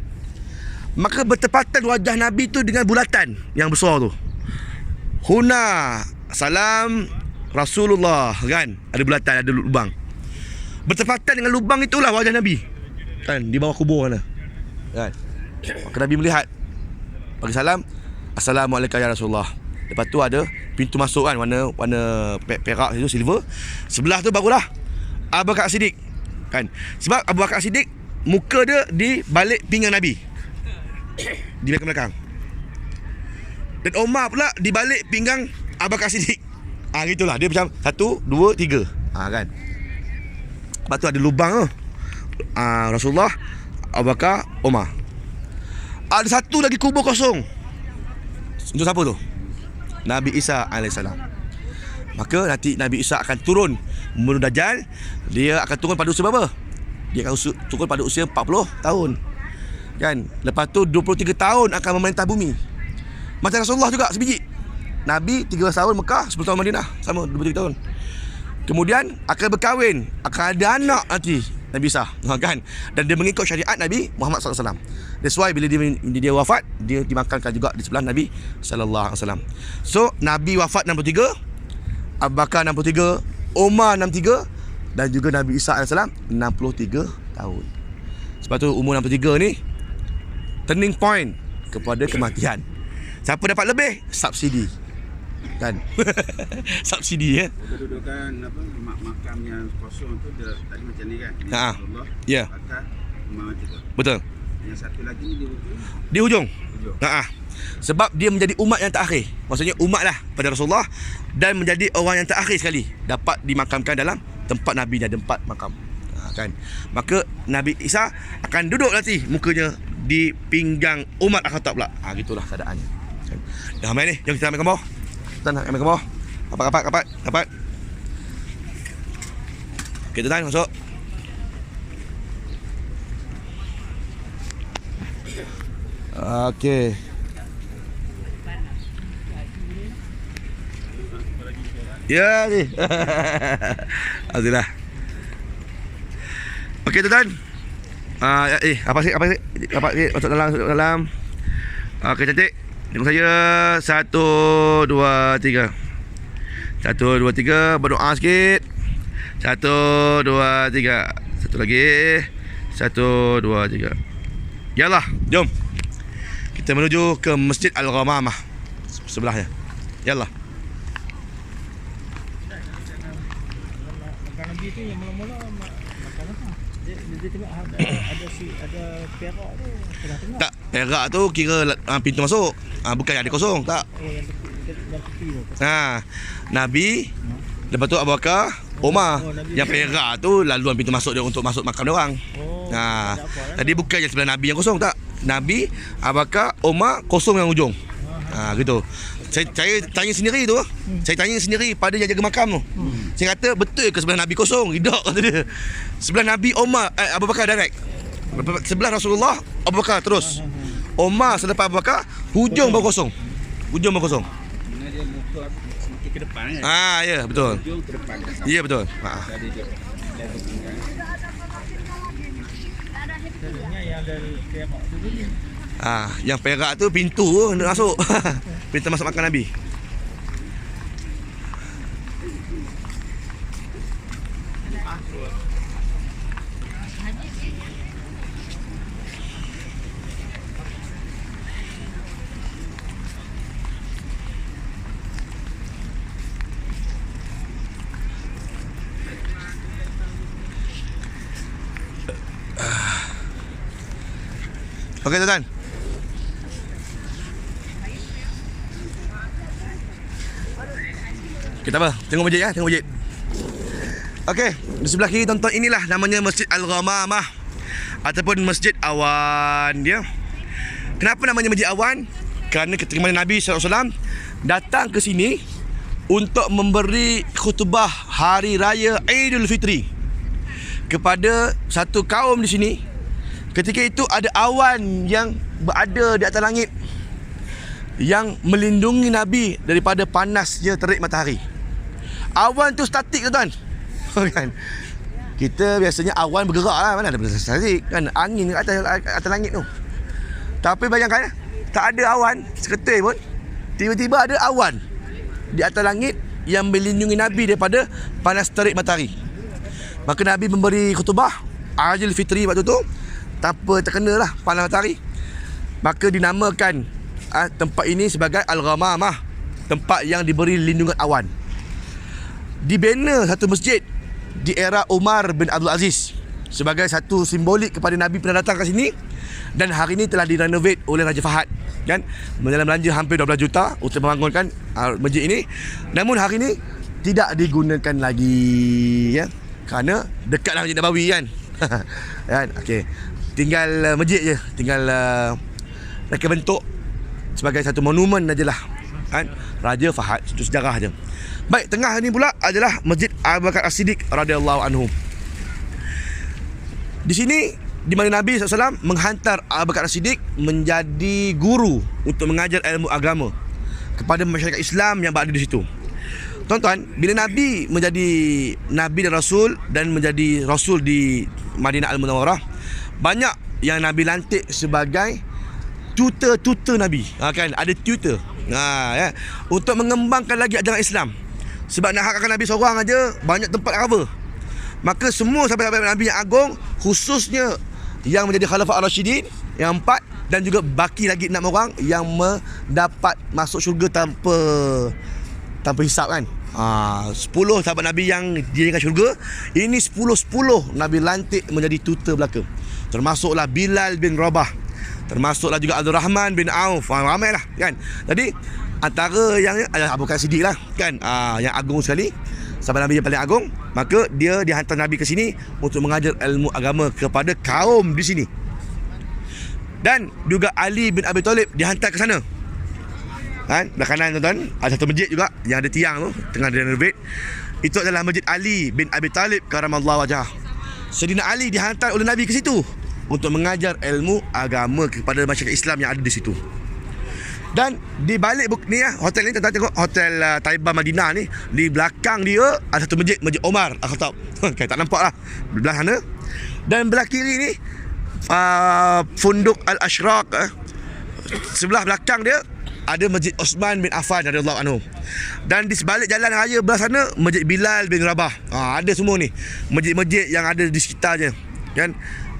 S2: Maka bertepatan wajah Nabi tu dengan bulatan yang besar tu. Huna salam Rasulullah kan? Ada bulatan, ada lubang. Bertepatan dengan lubang itulah wajah Nabi. Kan di bawah kubur sana. Kan? Maka Nabi melihat, bagi salam, Assalamualaikum ya Rasulullah. Lepas tu ada pintu masuk kan, warna perak itu, silver. Sebelah tu barulah Abu Bakar Siddiq. Kan? Sebab Abu Bakar Siddiq muka dia di balik pinggang Nabi. Di belakang. Dan Umar pula di balik pinggang Abu Bakar Siddiq. Gitulah, dia macam 1, 2, 3. Kan. Lepas tu ada lubang tu. Rasulullah, Abu Bakar, Umar. Ada satu lagi kubur kosong. Untuk siapa tu? Nabi Isa AS. Maka nanti Nabi Isa akan turun membunuh Dajjal. Dia akan turun pada usia berapa? Dia akan turun pada usia 40 tahun. Kan? Lepas tu 23 tahun akan memerintah bumi. Macam Rasulullah juga sebiji. Nabi 13 tahun Mekah, 10 tahun Madinah. Sama 23 tahun. Kemudian akan berkahwin, akan ada anak nanti Nabi Isa, kan? Dan dia mengikut syariat Nabi Muhammad SAW. That's why bila dia wafat, dia dimakamkan juga di sebelah Nabi SAW. So Nabi wafat 63, Abu Bakar 63, Umar 63, dan juga Nabi Isa AS 63 tahun. Sebab tu umur 63 ni turning point kepada kematian. Siapa dapat lebih? Subsidi. Kan? Subsidi ya.
S1: Kedudukan makam yang kosong tu dia tadi macam ni kan. Allah.
S2: Ya.
S1: Akan macam tu.
S2: Betul.
S1: Yang satu lagi ni di hujung.
S2: Di hujung. Sebab dia menjadi umat yang terakhir. Maksudnya umat lah pada Rasulullah, dan menjadi orang yang terakhir sekali dapat dimakamkan dalam tempat Nabi, ada 4 makam. Kan? Maka Nabi Isa akan duduk nanti mukanya di pinggang Umar Al-Khattab pula. Gitulah keadaannya. Kan? Dah ramai ni, jom kita ambil gambar. Kita ambil gambar. Rapat. Kita dah masuk. Okey. Ya ni. Alhamdulillah. Okey tuan-tuan. Apa sih masuk dalam. Okey cantik. Tengok saya 1 2 3. 1 2 3 berdoa sikit. 1 2 3. Satu lagi. 1 2 3. Yalah, jom. Kita menuju ke Masjid Al-Ghamamah sebelahnya. Yalah.
S3: Makan Nabi tu yang mula-mula makan apa? Dia tengok ada perak tu tengah-tengah.
S2: Tak, perak tu kira pintu masuk. Bukan yang ada kosong, tak.
S3: Oh yang tepi tu.
S2: Nabi, lepas tu Abu Bakar, Umar.
S3: Oh, Nabi.
S2: Yang perak tu laluan pintu masuk dia untuk masuk makam dia orang.
S3: Oh. Tak apa lah.
S2: Jadi bukan yang sebelah Nabi yang kosong, tak. Nabi, Abu Bakar, Umar kosong yang ujung. Gitu. Saya tanya sendiri tu. Saya tanya sendiri pada yang jaga makam tu. Saya kata betul ke sebelah Nabi kosong? Tidak, kata dia. Sebelah Nabi Umar, Abu Bakar direct. Sebelah Rasulullah Abu Bakar terus. Umar selepas Abu Bakar, hujung baru kosong. Hujung baru kosong.
S1: Mana dia muka semakin ke depan kan.
S2: Ya betul.
S1: Hujung ke depan.
S2: Ya betul.
S1: Jadi dia level tinggal.
S3: Selalunya yang ada perak tu dulu.
S2: Yang perak tu pintu nak masuk. Pintu masuk makam Nabi. Okey tuan-tuan. Kita apa? Tengok masjid ya, tengok masjid. Okey, di sebelah kiri tonton inilah namanya Masjid Al-Ghamamah ataupun Masjid Awan dia. Kenapa namanya Masjid Awan? Kerana ketika mana Nabi SAW datang ke sini untuk memberi khutbah hari raya Aidil Fitri kepada satu kaum di sini. Ketika itu ada awan yang berada di atas langit yang melindungi Nabi daripada panasnya terik matahari. Awan tu statik tuan-tuan. Kan? Kita biasanya awan bergerak lah, mana ada statik kan, angin atas langit tu. Tapi bayangkan, tak ada awan seketul pun, tiba-tiba ada awan di atas langit yang melindungi Nabi daripada panas terik matahari. Maka Nabi memberi khutbah Aidil Fitri waktu tu, tanpa terkena lah panas matahari. Maka dinamakan tempat ini sebagai Al-Ghamamah, tempat yang diberi lindungan awan. Dibina satu masjid di era Umar bin Abdul Aziz sebagai satu simbolik kepada Nabi pernah datang ke sini, dan hari ini telah direnovate oleh Raja Fahad kan, dalam belanja hampir 12 juta untuk membangunkan masjid ini. Namun hari ini tidak digunakan lagi ya, kerana dekatlah Masjid Nabawi kan. Kan okey, tinggal masjid je, tinggal mereka bentuk sebagai satu monumen ajalah kan, Raja Fahad, itu sejarah je. Baik, tengah ni pula adalah Masjid Abu Bakar As-Siddiq radhiyallahu anhu. Di sini di mana Nabi SAW menghantar Abu Bakar As-Siddiq menjadi guru untuk mengajar ilmu agama kepada masyarakat Islam yang berada di situ. Tuan-tuan, bila Nabi menjadi Nabi dan Rasul dan menjadi Rasul di Madinah Al-Munawwarah, banyak yang Nabi lantik sebagai tutor Nabi. Kan ada tutor. Ya, untuk mengembangkan lagi ajaran Islam. Sebab nak hakkan Nabi seorang aja banyak tempat cover. Maka semua sahabat-sahabat Nabi yang agung, khususnya yang menjadi Khalifah Ar-Rasyidin yang 4, dan juga baki lagi 6 orang yang mendapat masuk syurga tanpa hisap kan. 10 sahabat Nabi yang dijanjikan syurga, ini 10 Nabi lantik menjadi tutor belaka. Termasuklah Bilal bin Rabah, termasuklah juga Abdul Rahman bin Auf, ramailah kan. Jadi antara yang adalah Abu Bakar Siddiq lah kan, yang agung sekali, sahabat Nabi yang paling agung. Maka dia dihantar Nabi ke sini untuk mengajar ilmu agama kepada kaum di sini. Dan juga Ali bin Abi Talib dihantar ke sana kan, belah kanan tuan-tuan ada satu masjid juga yang ada tiang tu, tengah direnovate. Itu adalah Masjid Ali bin Abi Talib karamallahu wajhah. Sayyidina Ali dihantar oleh Nabi ke situ untuk mengajar ilmu agama kepada masyarakat Islam yang ada di situ. Dan di balik ni hotel ni, tuan-tuan tengok hotel Taiba Madinah ni, di belakang dia ada satu masjid, Masjid Omar Al-Khattab. Okay, tak nampak lah belah sana. Dan belah kiri ni Funduk Al-Ashraq. Sebelah belakang dia ada Masjid Osman bin Affan radhiyallahu anhu. Dan di sebalik jalan raya belah sana Masjid Bilal bin Rabah. Ada semua ni masjid-masjid yang ada di sekitarnya, kan?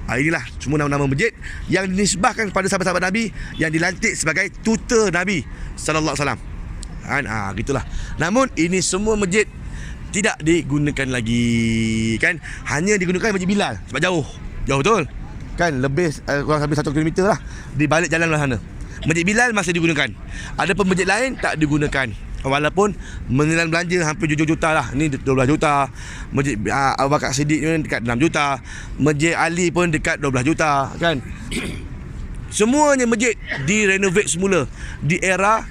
S2: Inilah semua nama-nama masjid yang dinisbahkan kepada sahabat-sahabat Nabi yang dilantik sebagai tutor Nabi sallallahu alaihi wasallam. Kan? Gitulah. Namun ini semua masjid tidak digunakan lagi, kan? Hanya digunakan Masjid Bilal sebab jauh betul, kan? Lebih kurang sampai 1 km lah di balik jalan belah sana. Masjid Bilal masih digunakan. Ada pun masjid lain tak digunakan. Walaupun menelan belanja hampir 7 juta lah. Ni 12 juta. Masjid Abu Bakar Siddiq ni dekat 6 juta. Masjid Ali pun dekat 12 juta, kan? Semuanya masjid direnovate semula di era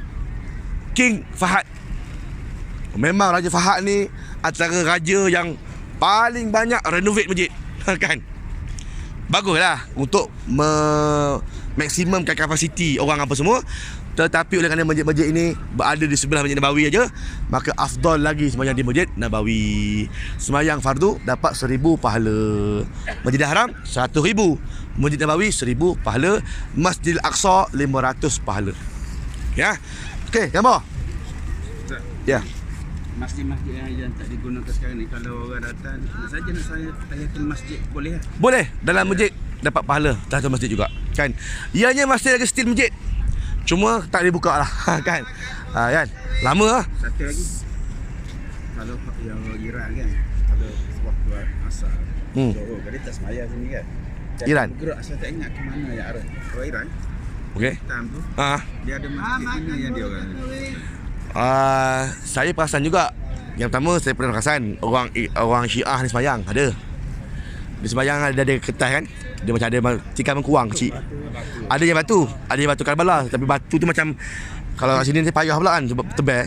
S2: King Fahad. Memang Raja Fahad ni antara raja yang paling banyak renovate masjid, kan? Baguslah untuk maksimumkan kapasiti orang apa semua. Tetapi oleh kerana masjid-masjid ini berada di sebelah Masjid Nabawi aja, maka afdal lagi sembahyang di Masjid Nabawi. Sembahyang fardu dapat 1000 pahala. Masjidil Haram 100,000. Masjid Nabawi 1000 pahala. Masjidil Aqsa 500 pahala. Ya. Okey, gambar. Ya.
S1: Masjid-masjid yang tak digunakan sekarang ni, kalau orang datang saja nak saya tahiyatul masjid, boleh lah?
S2: Boleh. Dalam masjid dapat pahala tahiyatul masjid juga, kan? Ianya masih lagi stil masjid, cuma tak dibuka lah, kan? Kan? Lama lah.
S1: Satu lagi, kalau yang Iran kan, kalau waktu asar Johor, dia tak sembahyang sini kan,
S2: Iran
S1: bergerak, saya tak ingat ke mana yang arah. Kalau Iran,
S2: okey,
S1: hitam tu, dia ada masjid mana yang dia orang.
S2: Saya perasan juga. Yang pertama saya pernah perasan orang Syiah ni sembahyang ada. Dia sembahyang ada kertas, kan? Dia macam ada tikar mengkuang kecil. Ada yang batu, ada yang batu Karbala, tapi batu tu macam kalau kat sini dia payah pula kan sebab tebal.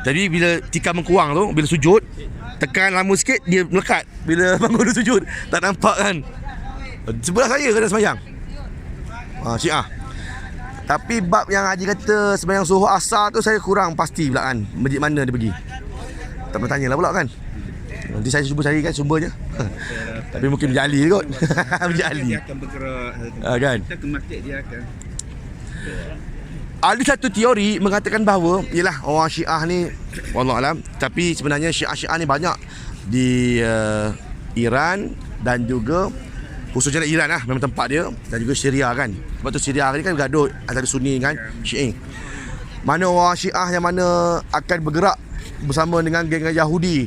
S2: Jadi bila tikar mengkuang tu, bila sujud tekan lama sikit dia melekat. Bila bangun dia sujud tak nampak, kan? Sebelah saya kena sembahyang Syiah. Tapi bab yang Haji kata sembahyang Zuhur Asar tu saya kurang pasti pula, kan? Masjid mana dia pergi. Tak pernah tanyalah pula, kan? Nanti saya cuba cari, kan, sumbernya. Tapi mungkin Masjid Ali kot. Masjid Ali.
S1: Dia akan bergerak,
S2: kan?
S1: Kita ke masjid dia akan.
S2: Ada satu teori mengatakan bahawa ialah orang Syiah ni, wallahualam, tapi sebenarnya Syiah-Syiah ni banyak di Iran dan juga khususnya Iran lah, memang tempat dia, dan juga Syria, kan. Sebab tu Syria ni kan gaduh antara Sunni dengan Syi'i. Mana orang Syiah yang mana akan bergerak bersama dengan geng Yahudi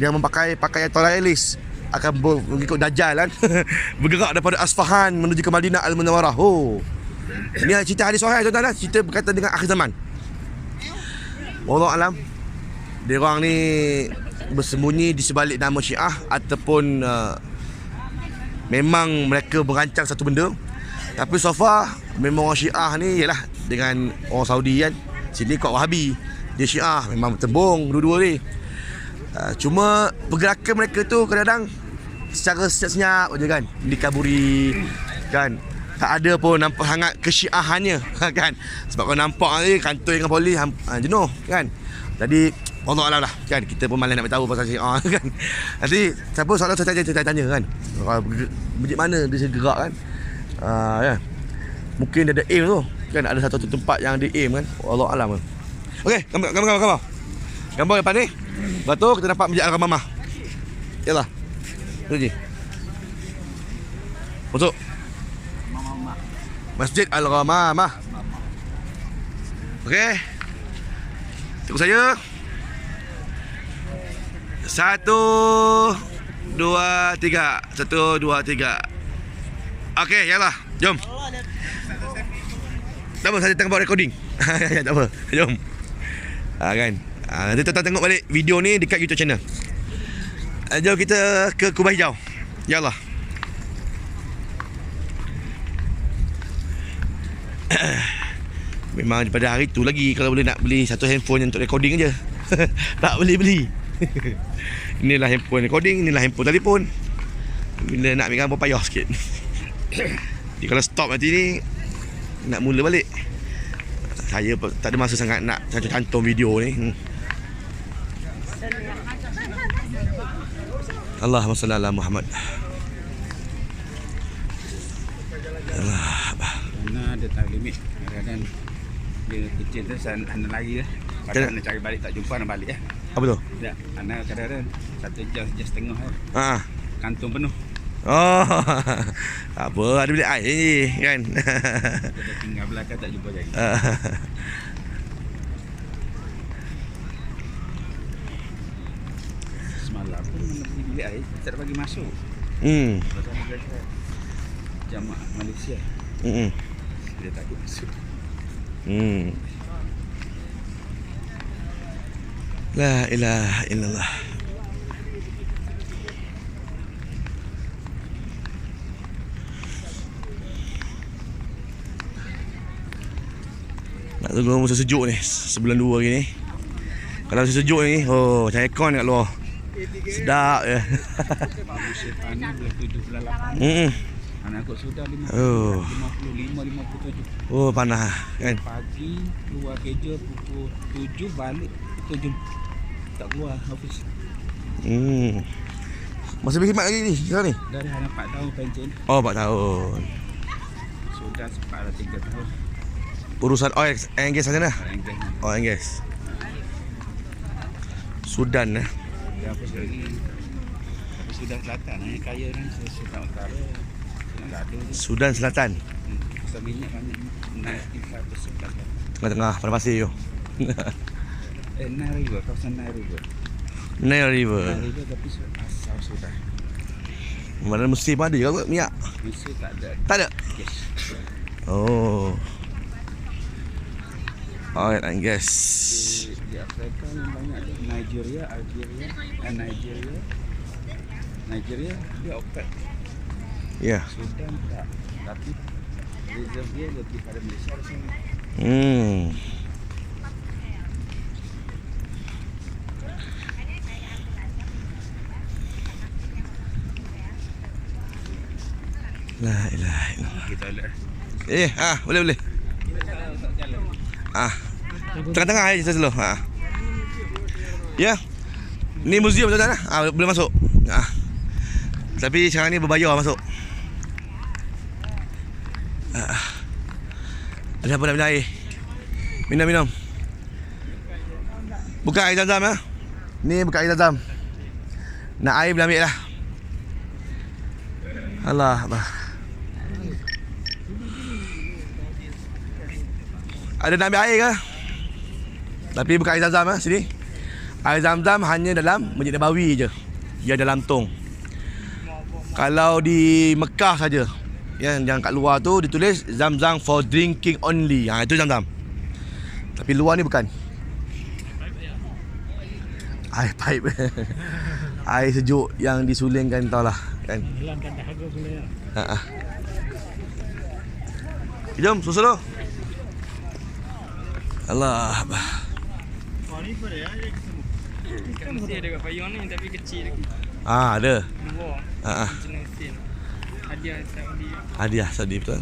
S2: yang memakai pakaian toralis, akan mengikut Dajjal, kan. Bergerak daripada Asfahan menuju ke Madinah Al-Munawwarah. Ini cerita hadis sahih, tuan-tuan, cerita berkaitan dengan akhir zaman. Wallahualam, dia orang ni bersembunyi di sebalik nama Syiah ataupun memang mereka merancang satu benda. Tapi so far memang orang Syiah ni ialah dengan orang Saudi, kan. Sini kuat Wahabi, dia Syiah, memang bertembung dua-dua ni. Cuma pergerakan mereka tu kadang-kadang secara senyap-senyap je, kan, dikaburi, kan. Tak ada pun nampak sangat kesyiahannya, kan. Sebab kalau nampak ni kantoi dengan polis jenuh, kan. Jadi Wallahualam lah, kan. Kita pun malas nak beritahu pasal Syiah, kan. Nanti siapa soalan saya tanya, kan. Masjid mana dia gerak, kan. Ya. Mungkin dia ada aim tu, kan. Ada satu tempat yang dia aim, kan. Wallahualam. Okey, gambar. Gambar depan ni. Lepas tu kita dapat Masjid Al-Ghamamah. Yalah. Tu je. Masuk. Masjid Al-Ghamamah. Okey. Tengok saya. 1, 2, 3. 1, 2, 3. Okey, yalah. Jom. Tak apa, saya tengah buat recording. Tak apa, jom. Kan. Nanti tuan-tuan tengok balik video ni dekat YouTube channel. Jom kita ke Kubah Hijau. Yalah. Memang pada hari tu lagi kalau boleh nak beli satu handphone untuk recording je. Tak boleh beli. Inilah handphone recording, inilah handphone telefon. Bila nak ambil gambar payah sikit. Jadi kalau stop nanti ni nak mula balik. Saya tak ada masa sangat nak cantum video ni. Allahumma salli ala Muhammad.
S1: Karena ada time limit. Kadang-kadang dia kecil tu anda lari lah. Padahal anda cari balik tak jumpa, anda balik lah.
S2: Apa tu?
S1: Tak, anda kadang-kadang 1 jam, sejam setengah lah.
S2: Ha.
S1: Kantung penuh.
S2: Oh. Tak apa, ada bilik air ni kan.
S1: Kita tinggal belakang tak jumpa lagi. Semalam pun mana pergi bilik air, tak ada bagi masuk. Pasal dia kata jamaah Malaysia. Dia takut masuk.
S2: La ilaha illallah. Nak tunggu musim sejuk ni, sebulan 2 hari ni. Kalau musim sejuk ni, oh macam aircon kat luar. Sedap je.
S1: Musim panas boleh 7 bulan 8. Anak aku sudah 55-57.
S2: Oh panas kan.
S1: Pagi keluar kerja pukul 7, balik pukul 7. Tak keluar office.
S2: Masih berkhidmat lagi ni sekarang ni?
S1: Dari anak 4 tahun pencen.
S2: Oh 4 tahun.
S1: Sudah sempat dah 3 tahun.
S2: Urusan oil and gas macam mana?
S1: Enggan.
S2: Oil and gas. Sudan
S1: Dan apa lagi? Tapi Sudan Selatan yang kaya kan. Sudan Utara tak ada.
S2: Sudan Selatan.
S1: Pasal minyak banyak naik 100%.
S2: Tengah-tengah pada pasir tu.
S1: Nile River, kawasan Nile River.
S2: Nile River.
S1: Nile River tapi asal Sudan.
S2: Mana Mesir pun ada juga kot minyak?
S1: Mesir tak ada.
S2: Tak ada?
S1: Yes.
S2: Oh. Oil and gas.
S1: Di Afrika yang banyak ada Nigeria, Algeria, Nigeria dia OPEC.
S2: Ya.
S1: Sudan tak. Tapi reserve dia lebih pada Malaysia di sini.
S2: La ilaha illallah.
S1: Kita lihat.
S2: Boleh. Tengah-tengah aja kita slow. Ya. Ni museum tuan-tuan. Boleh masuk. Tapi sekarang ni berbayar masuk. Ada apa nak minum air? Minum. Buka air Zam-Zam ya. Ni buka air Zam-Zam. Nak air boleh ambil lah. Allah. Ada nak ambil air ke? Tapi bukan air Zam-Zam sini. Air Zam-Zam hanya dalam Masjid Nabawi je. Dia dalam tong. Kalau di Mekah saja, yang kat luar tu ditulis Zam-Zam for drinking only. Itu Zam-Zam. Tapi luar ni bukan. Air pipe. Air sejuk yang disulingkan tau lah kan.
S3: Hilangkan dahaga boleh lah.
S2: Jom susul dulu. Allah.
S3: Ni pun ya,
S4: Kan mesti ada kat payung ni tapi kecil lagi.
S2: Ada.
S4: Dua. Jenis sin.
S2: Hadiah Saudi betul.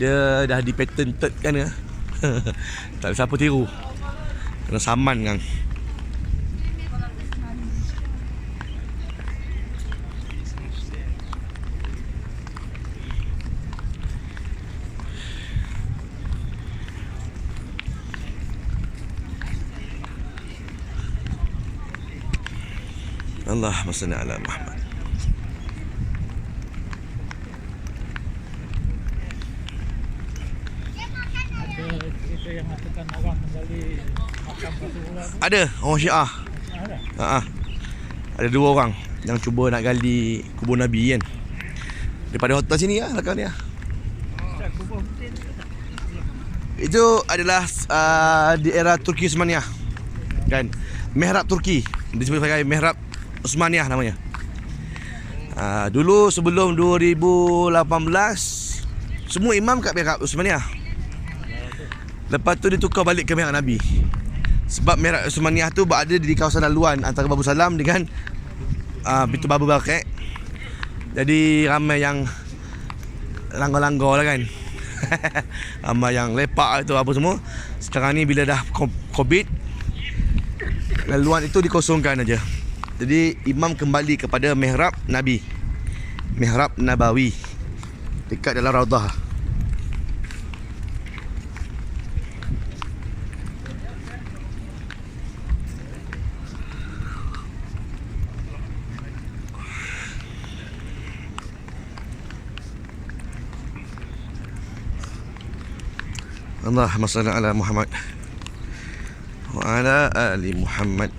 S2: Dia dah dipatented kan ya. Tak ada siapa tiru. Kena saman kan. Allahumma salli ala Muhammad.
S3: ada cerita yang mengatakan orang kembali makam Rasulullah tu.
S2: Ada orang Syiah.
S3: Ada.
S2: Ada 2 orang yang cuba nak gali kubur Nabi kan. Daripada hotel sini lah, belakang ni lah. Itu adalah di era Turki Osmaniyah kan. Mihrab Turki, disebut sebagai Mihrab Osmaniyah namanya. Dulu sebelum 2018 semua imam kat Mihrab Osmaniyah. Lepas tu ditukar balik ke Mihrab Nabi. Sebab Mihrab Osmaniyah tu berada di kawasan laluan antara Babu Salam dengan Pintu Babu Baqi'. Jadi ramai yang langgar-langgar lah kan. Ramai yang lepak tu apa semua. Sekarang ni bila dah COVID, laluan itu dikosongkan aja. Jadi imam kembali kepada mihrab Nabi, mihrab Nabawi dekat dalam Raudah. Allahumma salli ala Muhammad wa ala ali Muhammad.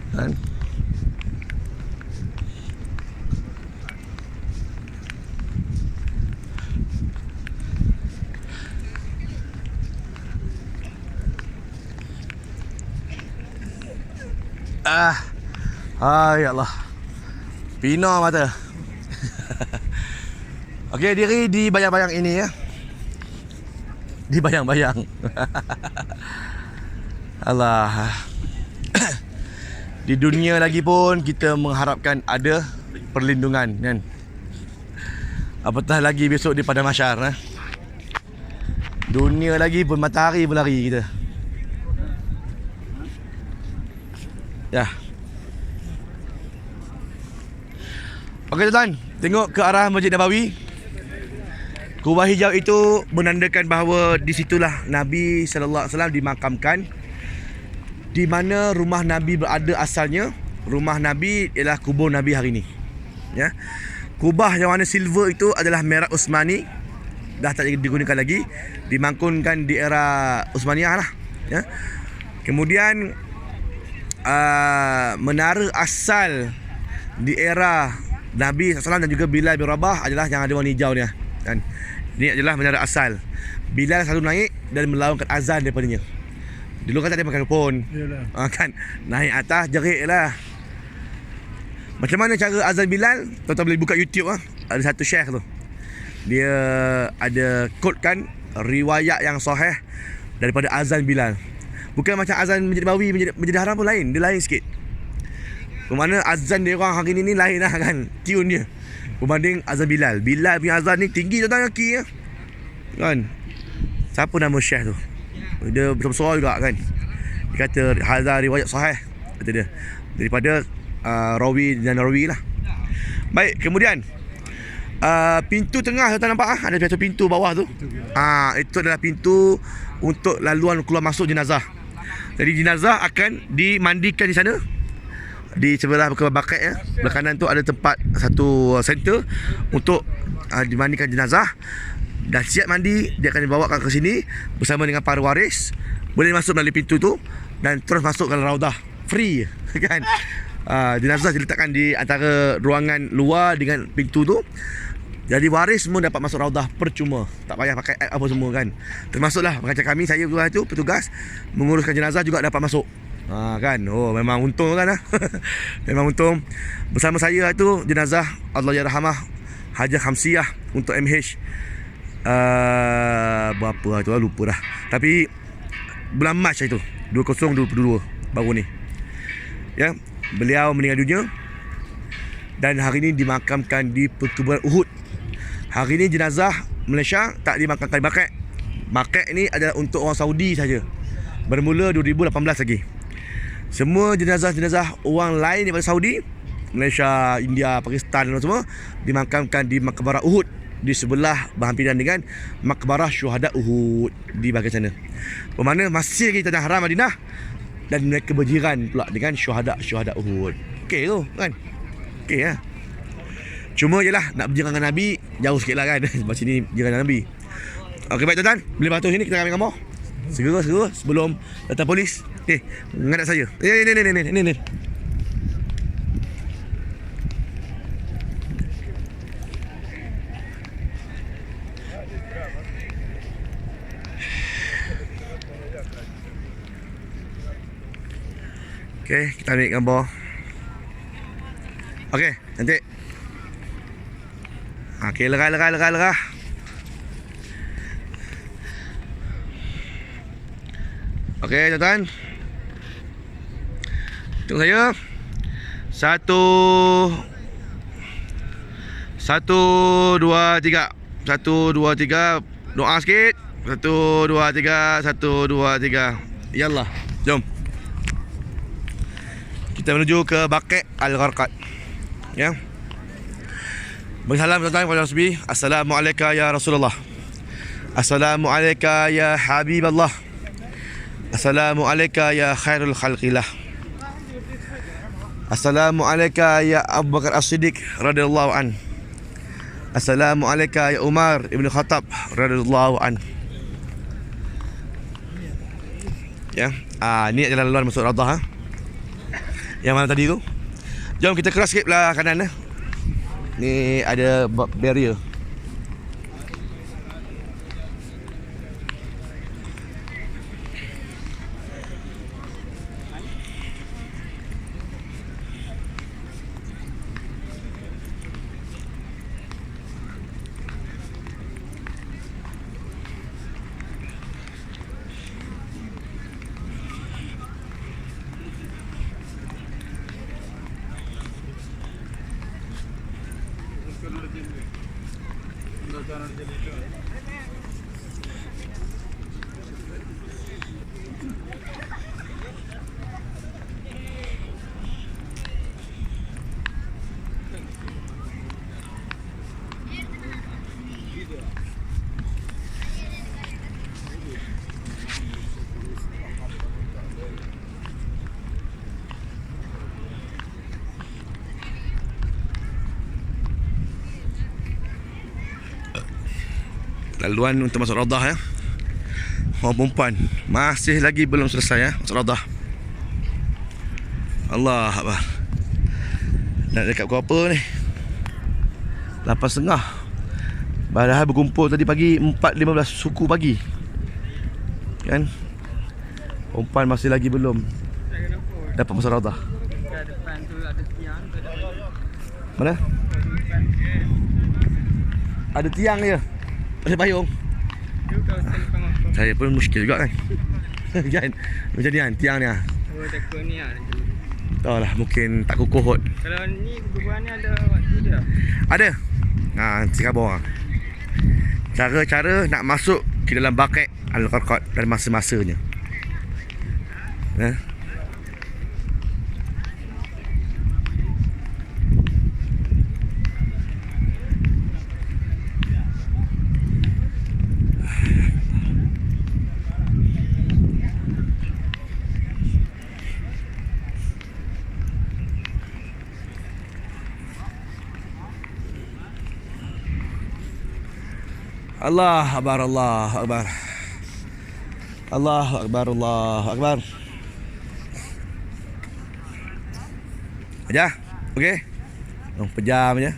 S2: Kan? Ya Allah. Pina mata. Okey, diri di bayang-bayang ini ya. Di bayang-bayang. Allah. Di dunia lagi pun kita mengharapkan ada perlindungan kan. Apatah lagi besok di padang mahsyar. Dunia lagi pun matahari pun lari kita. Ya. Okey tuan, tengok ke arah Masjid Nabawi. Kubah hijau itu menandakan bahawa di situlah Nabi sallallahu alaihi wasallam dimakamkan. Di mana rumah Nabi berada asalnya. Rumah Nabi ialah kubur Nabi hari ini. Ya. Kubah yang warna silver itu adalah merah Uthmani. Dah tak digunakan lagi. Dimangkunkan di era Uthmaniyah lah. Ya. Kemudian menara asal di era Nabi SAW dan juga Bilal bin Rabah adalah yang ada warna hijau ni kan. Ini adalah menara asal. Bilal selalu naik dan melaungkan azan daripadanya. Dulu kan tak ada mikrofon. Kan naik atas jerit lah. Macam mana cara azan Bilal? Tuan-tuan boleh buka YouTube Ada satu syekh tu. Dia ada quotekan riwayat yang sahih daripada azan Bilal. Bukan macam azan Masjid Nabawi, Masjid Haram pun lain. Dia lain sikit. Kemana azan dia orang hari ni lain lah kan. Tune dia berbanding azan Bilal. Bilal punya azan ni tinggi tuan-tuan kaki kan. Siapa nama syekh tu? Dia besar-besar juga kan. Dia kata hadza riwayat sahih kata dia. Daripada rawi dan rawi lah. Baik, kemudian pintu tengah tuan nampak ada satu pintu bawah tu. Itu adalah pintu untuk laluan keluar masuk jenazah. Jadi jenazah akan dimandikan di sana. Di sebelah bakat ya. Belah kanan tu ada tempat satu center untuk dimandikan jenazah. Dah siap mandi, dia akan dibawakan ke sini bersama dengan para waris. Boleh masuk melalui pintu tu dan terus masuk ke Raudah. Free kan. Jenazah diletakkan di antara ruangan luar dengan pintu tu. Jadi waris semua dapat masuk Raudah percuma. Tak payah pakai app apa semua kan. Termasuklah macam kami, saya tu petugas menguruskan jenazah juga dapat masuk. Kan. Oh, memang untung kan. Memang untung. Bersama saya tu jenazah Allahyarhamah Hajah Hamsiyah untuk MH. Berapa tu lupa dah. Tapi bulan Mac itu 2022 baru ni. Ya, beliau meninggal dunia dan hari ini dimakamkan di perkuburan Uhud. Hari ini jenazah Malaysia tak dimakamkan di Bakat. Bakat ni adalah untuk orang Saudi saja. Bermula 2018 lagi. Semua jenazah-jenazah orang lain daripada Saudi, Malaysia, India, Pakistan dan semua dimakamkan di Makbarah Uhud di sebelah berhampiran dengan Makbarah Syuhada Uhud di bahagian sana. Bermakna masih kita dalam Haram Madinah dan mereka berjiran pula dengan syuhada Uhud. Okey tu kan. Okey lah. Cuma je lah nak berjiran dengan Nabi jauh sikit lah kan. Sebab sini jiran dengan Nabi. Okey baik tuan-tuan, boleh bantu sini kita ambil gambar. Segera sebelum datang polis. Mengadap saya. Ni. Okey, kita ambil gambar. Okey, cantik. Okey, lerah. Okey, tuan-tuan. Tengok saya. Satu, dua, tiga. Doa sikit. 1, 2, 3. Yallah, jom. Kita menuju ke Baqi' Al-Gharqad. Ya. Bersalam tuan-tuan kepada Nabi. Assalamualaikum ya Rasulullah. Assalamualaikum ya Habiballah. Assalamualaikum ya khairul khalqillah. Assalamualaikum ya Abu Bakar As-Siddiq radhiyallahu an. Assalamualaikum ya Umar Ibn Khattab radhiyallahu an. Ya. Ni jalan luar masuk Raudhah. Yang mana tadi tu? Jom kita keras sikit belah kanan. Ni ada barrier. Laluan untuk masuk Raudhah ya. Orang perempuan masih lagi belum selesai ya masuk Raudhah. Allah Akbar. Nak dekat pukul apa ni? 8.30. Padahal berkumpul tadi pagi 4.15 suku pagi. Kan? Perempuan masih lagi belum dapat masuk Raudhah.
S4: Depan tu ada tiang.
S2: Mana? Ada tiang je. Ada payung. Saya pun muskil juga kan. Kan? Macam ni kan tiang ni lah.
S4: Oh, takut ni lah.
S2: Tahu lah, mungkin tak kukuh kot.
S4: Kalau ni perbuahan ni ada waktu dia.
S2: Ada. Singapura. Cara-cara nak masuk ke dalam Baqi' Al-Gharqad dan masa-masanya. Allah Akbar, Allah Akbar. Allah Akbar, Allah Akbar. Aja, okey. Pejam je.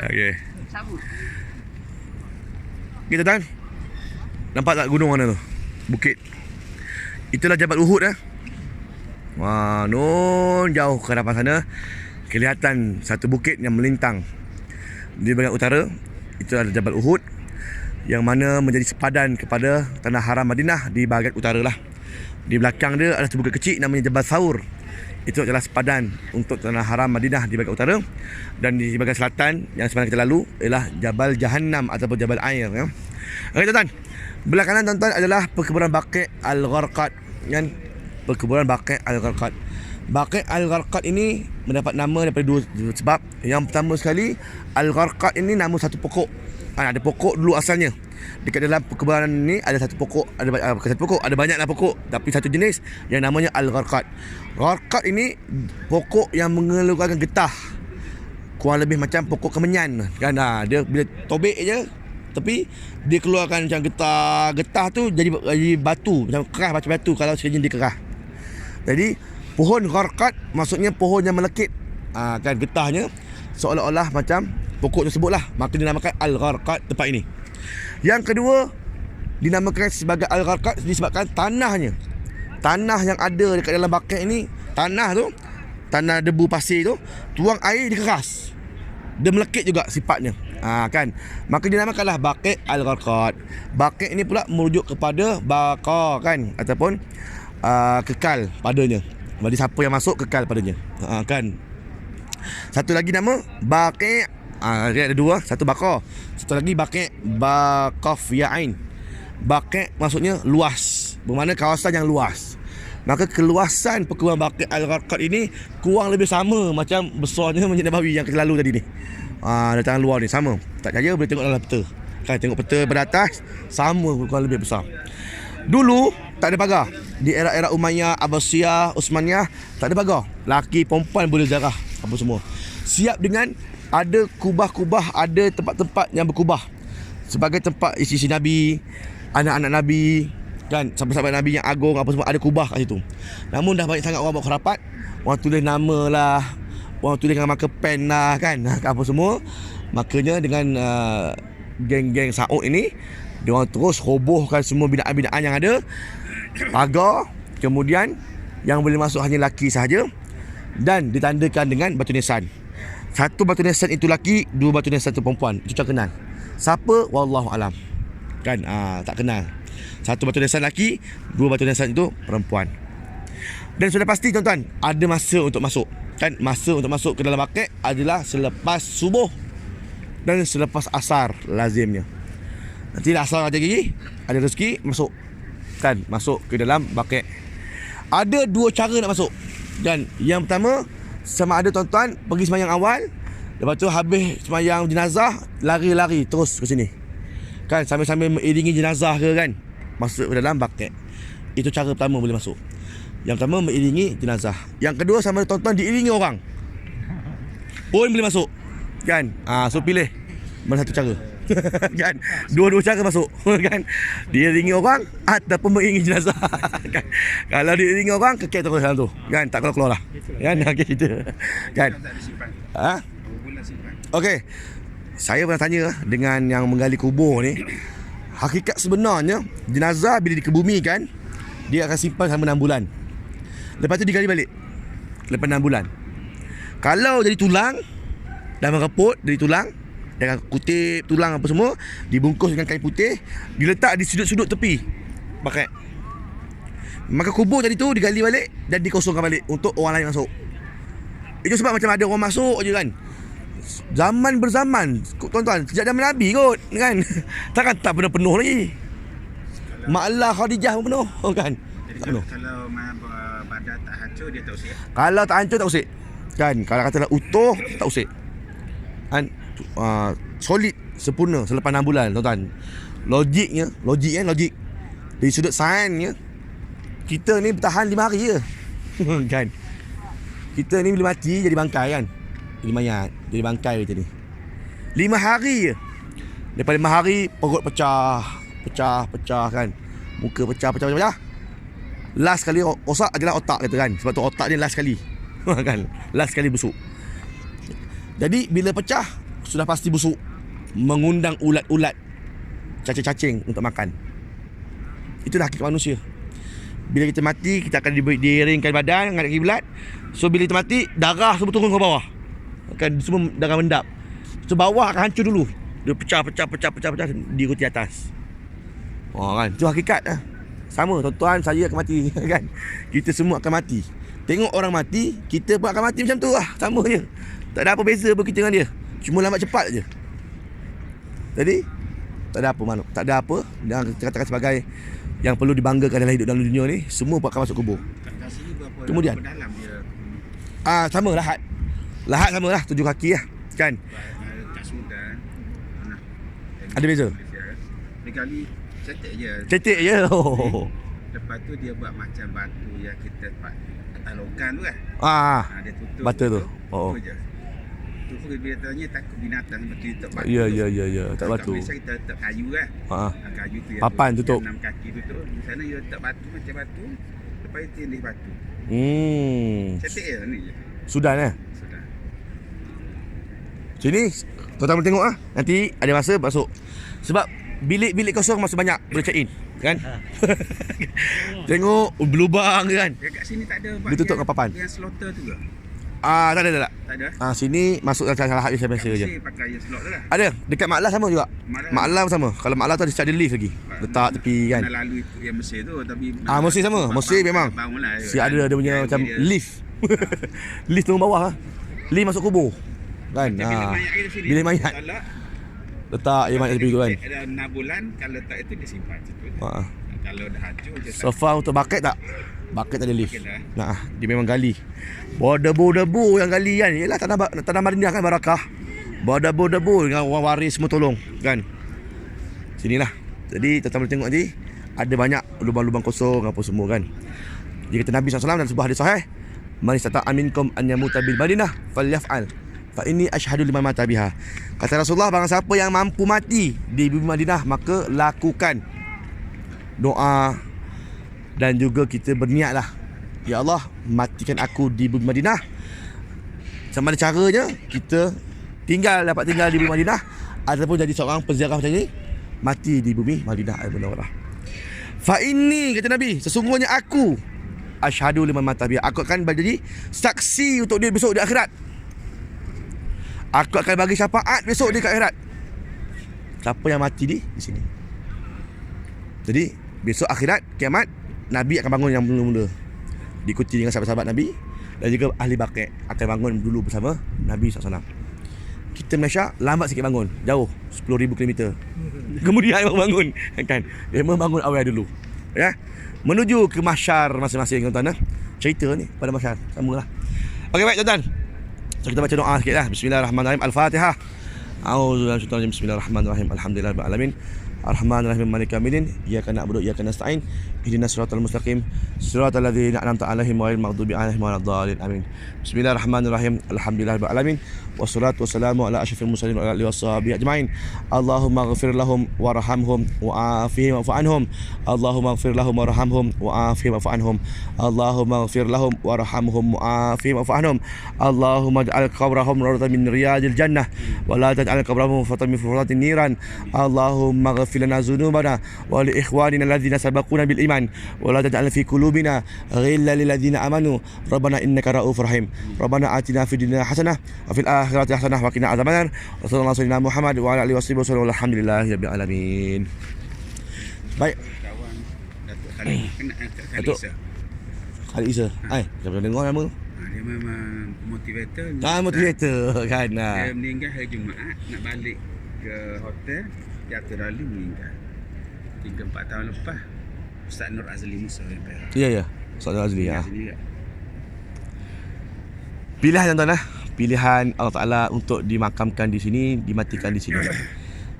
S2: Okey. Kita tuan. Nampak tak gunung mana tu? Bukit. Itulah Jabal Uhud . Wah, nun jauh ke hadapan sana. Kelihatan satu bukit yang melintang di bahagian utara. Itu adalah Jabal Uhud, yang mana menjadi sepadan kepada tanah haram Madinah di bahagian utara lah. Di belakang dia ada satu bukit kecil namanya Jabal Thawr. Itu adalah sepadan untuk tanah haram Madinah di bahagian utara. Dan di bahagian selatan yang semalam kita lalu ialah Jabal Jahannam ataupun Jabal Air ya. Okey tuan-tuan, belah kanan tuan-tuan adalah perkebunan Baqi' Al-Gharqad kan? Perkebunan Baqi' Al-Gharqad. Baqi' Al-Gharqad ini mendapat nama daripada dua sebab. Yang pertama sekali, Al-Gharqad ini nama satu pokok. Ada pokok dulu asalnya. Dekat dalam perkebunan ini ada satu pokok, bukan satu pokok, ada banyaklah pokok, tapi satu jenis yang namanya Al-Gharqad. Gharqad ini pokok yang mengeluarkan getah. Kurang lebih macam pokok kemenyan kan. Dia bila tobek je, tapi dia keluarkan macam getah tu jadi batu, macam kerah macam batu kalau sekiranya dia kerah. Jadi pohon Gharqad maksudnya pohon yang melekit kan getahnya seolah-olah macam pokok tersebut lah, maka dinamakan Al-Gharqad tempat ini. Yang kedua, dinamakan sebagai Al-Gharqad disebabkan tanah yang ada dekat dalam baket ni, tanah debu pasir tu, tuang air dia keras. Dia melekit juga sifatnya. Kan. Maka dinamakanlah baket Al-Gharqad. Baket ini pula merujuk kepada baqa kan, ataupun kekal padanya. Bagi siapa yang masuk kekal padanya. Kan. Satu lagi nama Baqi'. Ada dua, satu Baqa', satu lagi Baqi', Baqaf ya ain. Baqi' maksudnya luas, bermakna kawasan yang luas. Maka keluasan perkuburan Baqi' Al-Gharqad ini kurang lebih sama macam besarnya Masjid Nabawi yang kita lalu tadi ni. Datang luar ni sama. Tak percaya boleh tengok dalam peta. Kan tengok peta pada atas, sama kurang lebih besar. Dulu tak ada pagar. Di era-era Umayyah, Abbasiyah, Utsmaniyah tak ada pagar. Laki perempuan boleh ziarah apa semua. Siap dengan ada kubah-kubah, ada tempat-tempat yang berkubah sebagai tempat isteri Nabi, anak-anak Nabi, kan, sahabat-sahabat Nabi yang agung apa semua ada kubah kat situ. Namun dah banyak sangat orang buat khurafat, orang tulis nama lah, orang tulis dengan marker pen lah kan, apa semua. Makanya dengan geng-geng Saud ini, dia orang terus robohkan semua binaan-binaan yang ada, pagar, kemudian yang boleh masuk hanya laki sahaja, dan ditandakan dengan batu nisan. Satu batu nisan itu laki, dua batu nisan itu perempuan. Itu tak kenal. Siapa? Wallahu alam. Kan? Tak kenal. Satu batu nisan laki, dua batu nisan itu perempuan. Dan sudah pasti tuan-tuan, ada masa untuk masuk. Kan? Masa untuk masuk ke dalam baket adalah selepas subuh dan selepas asar lazimnya. Nanti dah asar lagi, ada rezeki masuk. Kan? Masuk ke dalam baket. Ada dua cara nak masuk. Dan yang pertama, sama ada tuan-tuan pergi sembahyang awal, lepas tu habis sembahyang jenazah, lari-lari terus ke sini. Kan, sambil-sambil mengiringi jenazah ke kan, masuk ke dalam baket. Itu cara pertama boleh masuk. Yang pertama mengiringi jenazah. Yang kedua sama ada tuan-tuan diiringi orang pun boleh masuk. Kan? So pilih mana satu cara. Kan? Dua-dua cara masuk. Kan? Diiringi orang ataupun mengiringi jenazah. Kan? Kalau diiringi orang, kekek terus dalam tu. Kan? Tak keluar lah. Kan? Okey kita. Kan? Okey. Saya pernah tanya dengan yang menggali kubur ni, hakikat sebenarnya jenazah bila dikebumikan, dia akan simpan selama 6 bulan. Lepas tu digali balik lepas 6 bulan. Kalau jadi tulang, dah mereput dari tulang, dengan kutip tulang apa semua, dibungkus dengan kain putih, diletak di sudut-sudut tepi baket. Maka kubur tadi tu digali balik dan dikosongkan balik untuk orang lain masuk. Itu sebab macam ada orang masuk je kan. Zaman berzaman, tuan-tuan, sejak zaman Nabi kot kan. Takkan tak pernah penuh lagi. Maklah Khadijah pun penuh kan.
S1: Jadi kalau badan tak hancur dia tak usik.
S2: Kalau tak hancur tak usik. Kan, kalau katalah utuh tak usik. Kan, solid, sempurna selepas 6 bulan tuan-tuan. Logik. Dari sudut sainsnya, kita ni bertahan 5 hari je. Kan. Kita ni bila mati jadi bangkai kan. Jadi mayat, jadi bangkai macam ni. 5 hari je. Lepas 5 hari perut pecah kan. Muka pecah. Last kali rosak adalah otak kita kan. Sebab tu otak dia last kali. Kan. Last kali busuk. Jadi bila pecah, sudah pasti busuk, mengundang ulat-ulat, cacing-cacing untuk makan. Itulah hakikat manusia. Bila kita mati, kita akan diiringkan badan dengan kiblat. So bila kita mati, darah semua turun ke bawah. Kan semua darah mendap. So bawah akan hancur dulu. Dia pecah, diikuti atas. Kan. Itu hakikat lah. Sama tuan-tuan, saya akan mati kan. Kita semua akan mati. Tengok orang mati, kita pun akan mati macam tu lah. Sama je. Tak ada apa beza pun kita dengan dia. Cuma lambat cepat je. Jadi tak ada apa yang kita katakan sebagai yang perlu dibanggakan dalam hidup dalam dunia ni. Semua akan masuk kubur. Kemudian sama lahat sama lah, 7 kaki lah kan. Ada beza.
S1: Dia kali
S2: cetek je.
S1: Lepas tu dia buat macam batu yang kita atas longkang tu kan. Dia tutup
S2: batu tu.
S1: Tu pun biasanya takut binatang seperti letak batu.
S2: Ya, tak batu.
S1: Biasa kita letak kayu kan. Kayu tu
S2: papan tutup.
S1: 6 kaki tutup. Di sana dia letak batu macam batu. Lepas itu tindih batu. Cetek je ni je.
S2: Sudah. Sini tuan-tuan tengok Nanti ada masa masuk. Sebab bilik-bilik kosong masih banyak boleh check in kan. Tengok berlubang kan.
S1: Dekat sini tak ada
S2: Dia tutup dengan papan.
S1: Yang slaughter tu ke?
S2: Tak ada.
S1: Tak ada.
S2: Sini masuk salah biasa je.
S1: Mesti pakai yang slot tu lah.
S2: Ada dekat Maklah sama juga. Maklah sama. Kalau Maklah tu ada lift lagi. Letak tepi kan.
S1: Nak lalu ikut yang Mesir tu tapi
S2: Mesir sama. Mesir memang.
S1: Bangunlah.
S2: Si ada dia punya macam lift. Lift turun bawah. Lift masuk kubur. Kan.
S1: Bilik mayat kita sini.
S2: Bilik mayat.
S1: Tolak.
S2: Letak yang mayat tepi tu kan.
S1: Ada 6 bulan kalau letak itu dia simpan situ. Kalau dah hancur je.
S2: Sofa untuk bucket tak? Bucket tak ada lift.
S1: Bucket dah.
S2: Dia memang gali. Bawa debu-debu yang gali kan. Yalah tanah Madinah kan barakah. Bawa debu-debu dengan orang waris semua tolong kan. Sinilah. Jadi tuan-tuan boleh tengok nanti ada banyak lubang-lubang kosong apa semua kan. Dia kata Nabi SAW dalam sebuah hadis sahih, "Man istata'a minkum an yamuta bil Madinah falyaf'al. Fa inni asyhadu liman mata biha." Kata Rasulullah, barang siapa yang mampu mati di bumi Madinah maka lakukan doa dan juga kita berniatlah, ya Allah matikan aku di bumi Madinah. Sama ada caranya kita dapat tinggal di bumi Madinah ataupun jadi seorang peziarah macam ni, mati di bumi Madinah al-Munawwarah. Fa inni, kata Nabi, sesungguhnya aku asyhadu liman mata biha, aku akan jadi saksi untuk dia besok di akhirat. Aku akan bagi syafaat besok di akhirat. Siapa yang mati di sini. Jadi besok akhirat kiamat Nabi akan bangun yang mula-mula, diikuti dengan sahabat-sahabat Nabi dan juga ahli baqi' akan bangun dulu bersama Nabi SAW. Kita Malaysia lambat sikit bangun, jauh 10,000 km. Kemudian bangun kan. Memang bangun awal dulu. Ya. Menuju ke mahsyar masing-masing tuan-tuan. Cerita ni pada mahsyar samalah. Okey baik tuan-tuan. So kita baca doa sikitlah. Bismillahirrahmanirrahim. Al-Fatihah. A'udzubillahi minasyaitonir rajim. Bismillahirrahmanirrahim. Alhamdulillahirabbil alamin. Ar-Rahmanir-Rahim Maliki Yaumiddin. Iyyaka na'budu wa iyyaka nasta'in. Ihdinas siratal mustaqim. Siratal ladzina an'amta 'alaihim ghairil maghdubi 'alaihim waladdallin. Amin. Bismillahirrahmanirrahim. Alhamdulillahirabbil alamin. Wassalatu wassalamu ala asyrafil mursalin wa ala alihi washabihi ajmain. Allahumma ighfir lahum warhamhum wa'afihim wa'fu anhum. Allahumma ighfir lahum warhamhum wa'afihim wa'fu anhum. Allahumma ighfir lahum warhamhum wa'afihim wa'fu anhum. Allahumma ij'al qabrahum rawdatan min riyadil jannah wa la taj'al qabrahum fatan min furratin niran. Allahumma ighfir lana dhunubana wa li ikhwanina alladhina sabaquna bil iman wa la taj'al fi qulubina ghillan lil ladzina amanu. Rabbana innaka ra'ufur rahim. Rabbana atina fid dunya hasanah wa fil akhirati hasanah wa qina adzabannar. Wa sallallahu alaihi wasallam Muhammad wa ala alihi wasallam walhamdulillahirabbil alamin. Baik.
S1: Kawan Datuk Khalid
S2: Datuk Khalid Isa. Siapa dengar nama?
S1: Dia memang motivator.
S2: Motivator kan.
S1: Dia meninggal hari Jumaat nak balik ke hotel, jatuh lalu meninggal. 3-4 tahun lepas Ustaz Nur Azli Musa yang Perak.
S2: Ya. Ustaz Nur Azli ya.
S1: Sendiri.
S2: Pilihan tuan-tuan pilihan Allah Ta'ala untuk dimakamkan di sini, dimatikan di sini.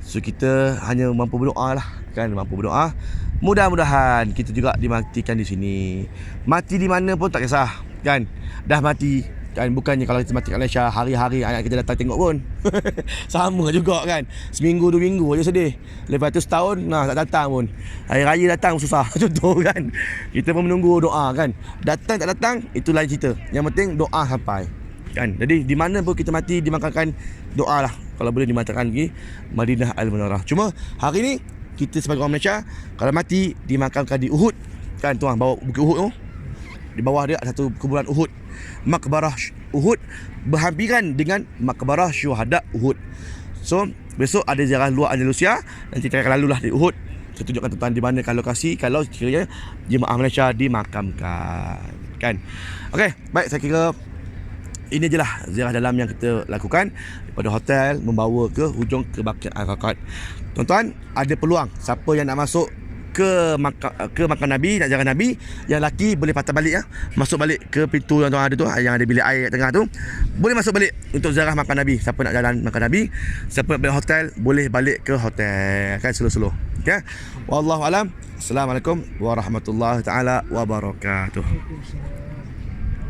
S2: So kita hanya mampu berdoa lah kan, mampu berdoa. Mudah-mudahan kita juga dimatikan di sini. Mati di mana pun tak kisah kan. Dah mati kan, bukannya kalau kita mati kat Malaysia hari-hari anak kita datang tengok pun. Sama juga kan. Seminggu 2 minggu je sedih. Lepas tu setahun tak datang pun. Hari raya datang susah. Contoh kan. Kita pun menunggu doa kan. Datang tak datang itu lain cerita. Yang penting doa sampai. Kan. Jadi di mana pun kita mati dimakamkan doa lah. Kalau boleh dimakamkan di Madinah al-Munawwarah. Cuma hari ni kita sebagai orang Malaysia kalau mati dimakamkan di Uhud. Kan tuan bawa bukit Uhud tu. Di bawah dia ada satu kuburan Uhud. Makbarah Uhud berhampiran dengan Makbarah Syuhada Uhud. So besok ada ziarah luar Andalusia. Nanti kita akan lalulah di Uhud. Saya tunjukkan tuan-tuan di mana lokasi kalau sekiranya jemaah Malaysia dimakamkan. Kan. Okey, baik saya kira ini je lah ziarah dalam yang kita lakukan daripada hotel membawa ke hujung ke Baqi' Al-Gharqad. Tuan-tuan ada peluang siapa yang nak masuk ke makam Nabi, nak ziarah Nabi, yang lelaki boleh patah balik ya. Masuk balik ke pintu yang ada tu, yang ada bilik air kat tengah tu. Boleh masuk balik untuk ziarah makam Nabi. Siapa nak jalan makam Nabi, siapa nak balik hotel, boleh balik ke hotel kan slow-slow. Okey. Wallahu alam. Assalamualaikum warahmatullahi taala wabarakatuh.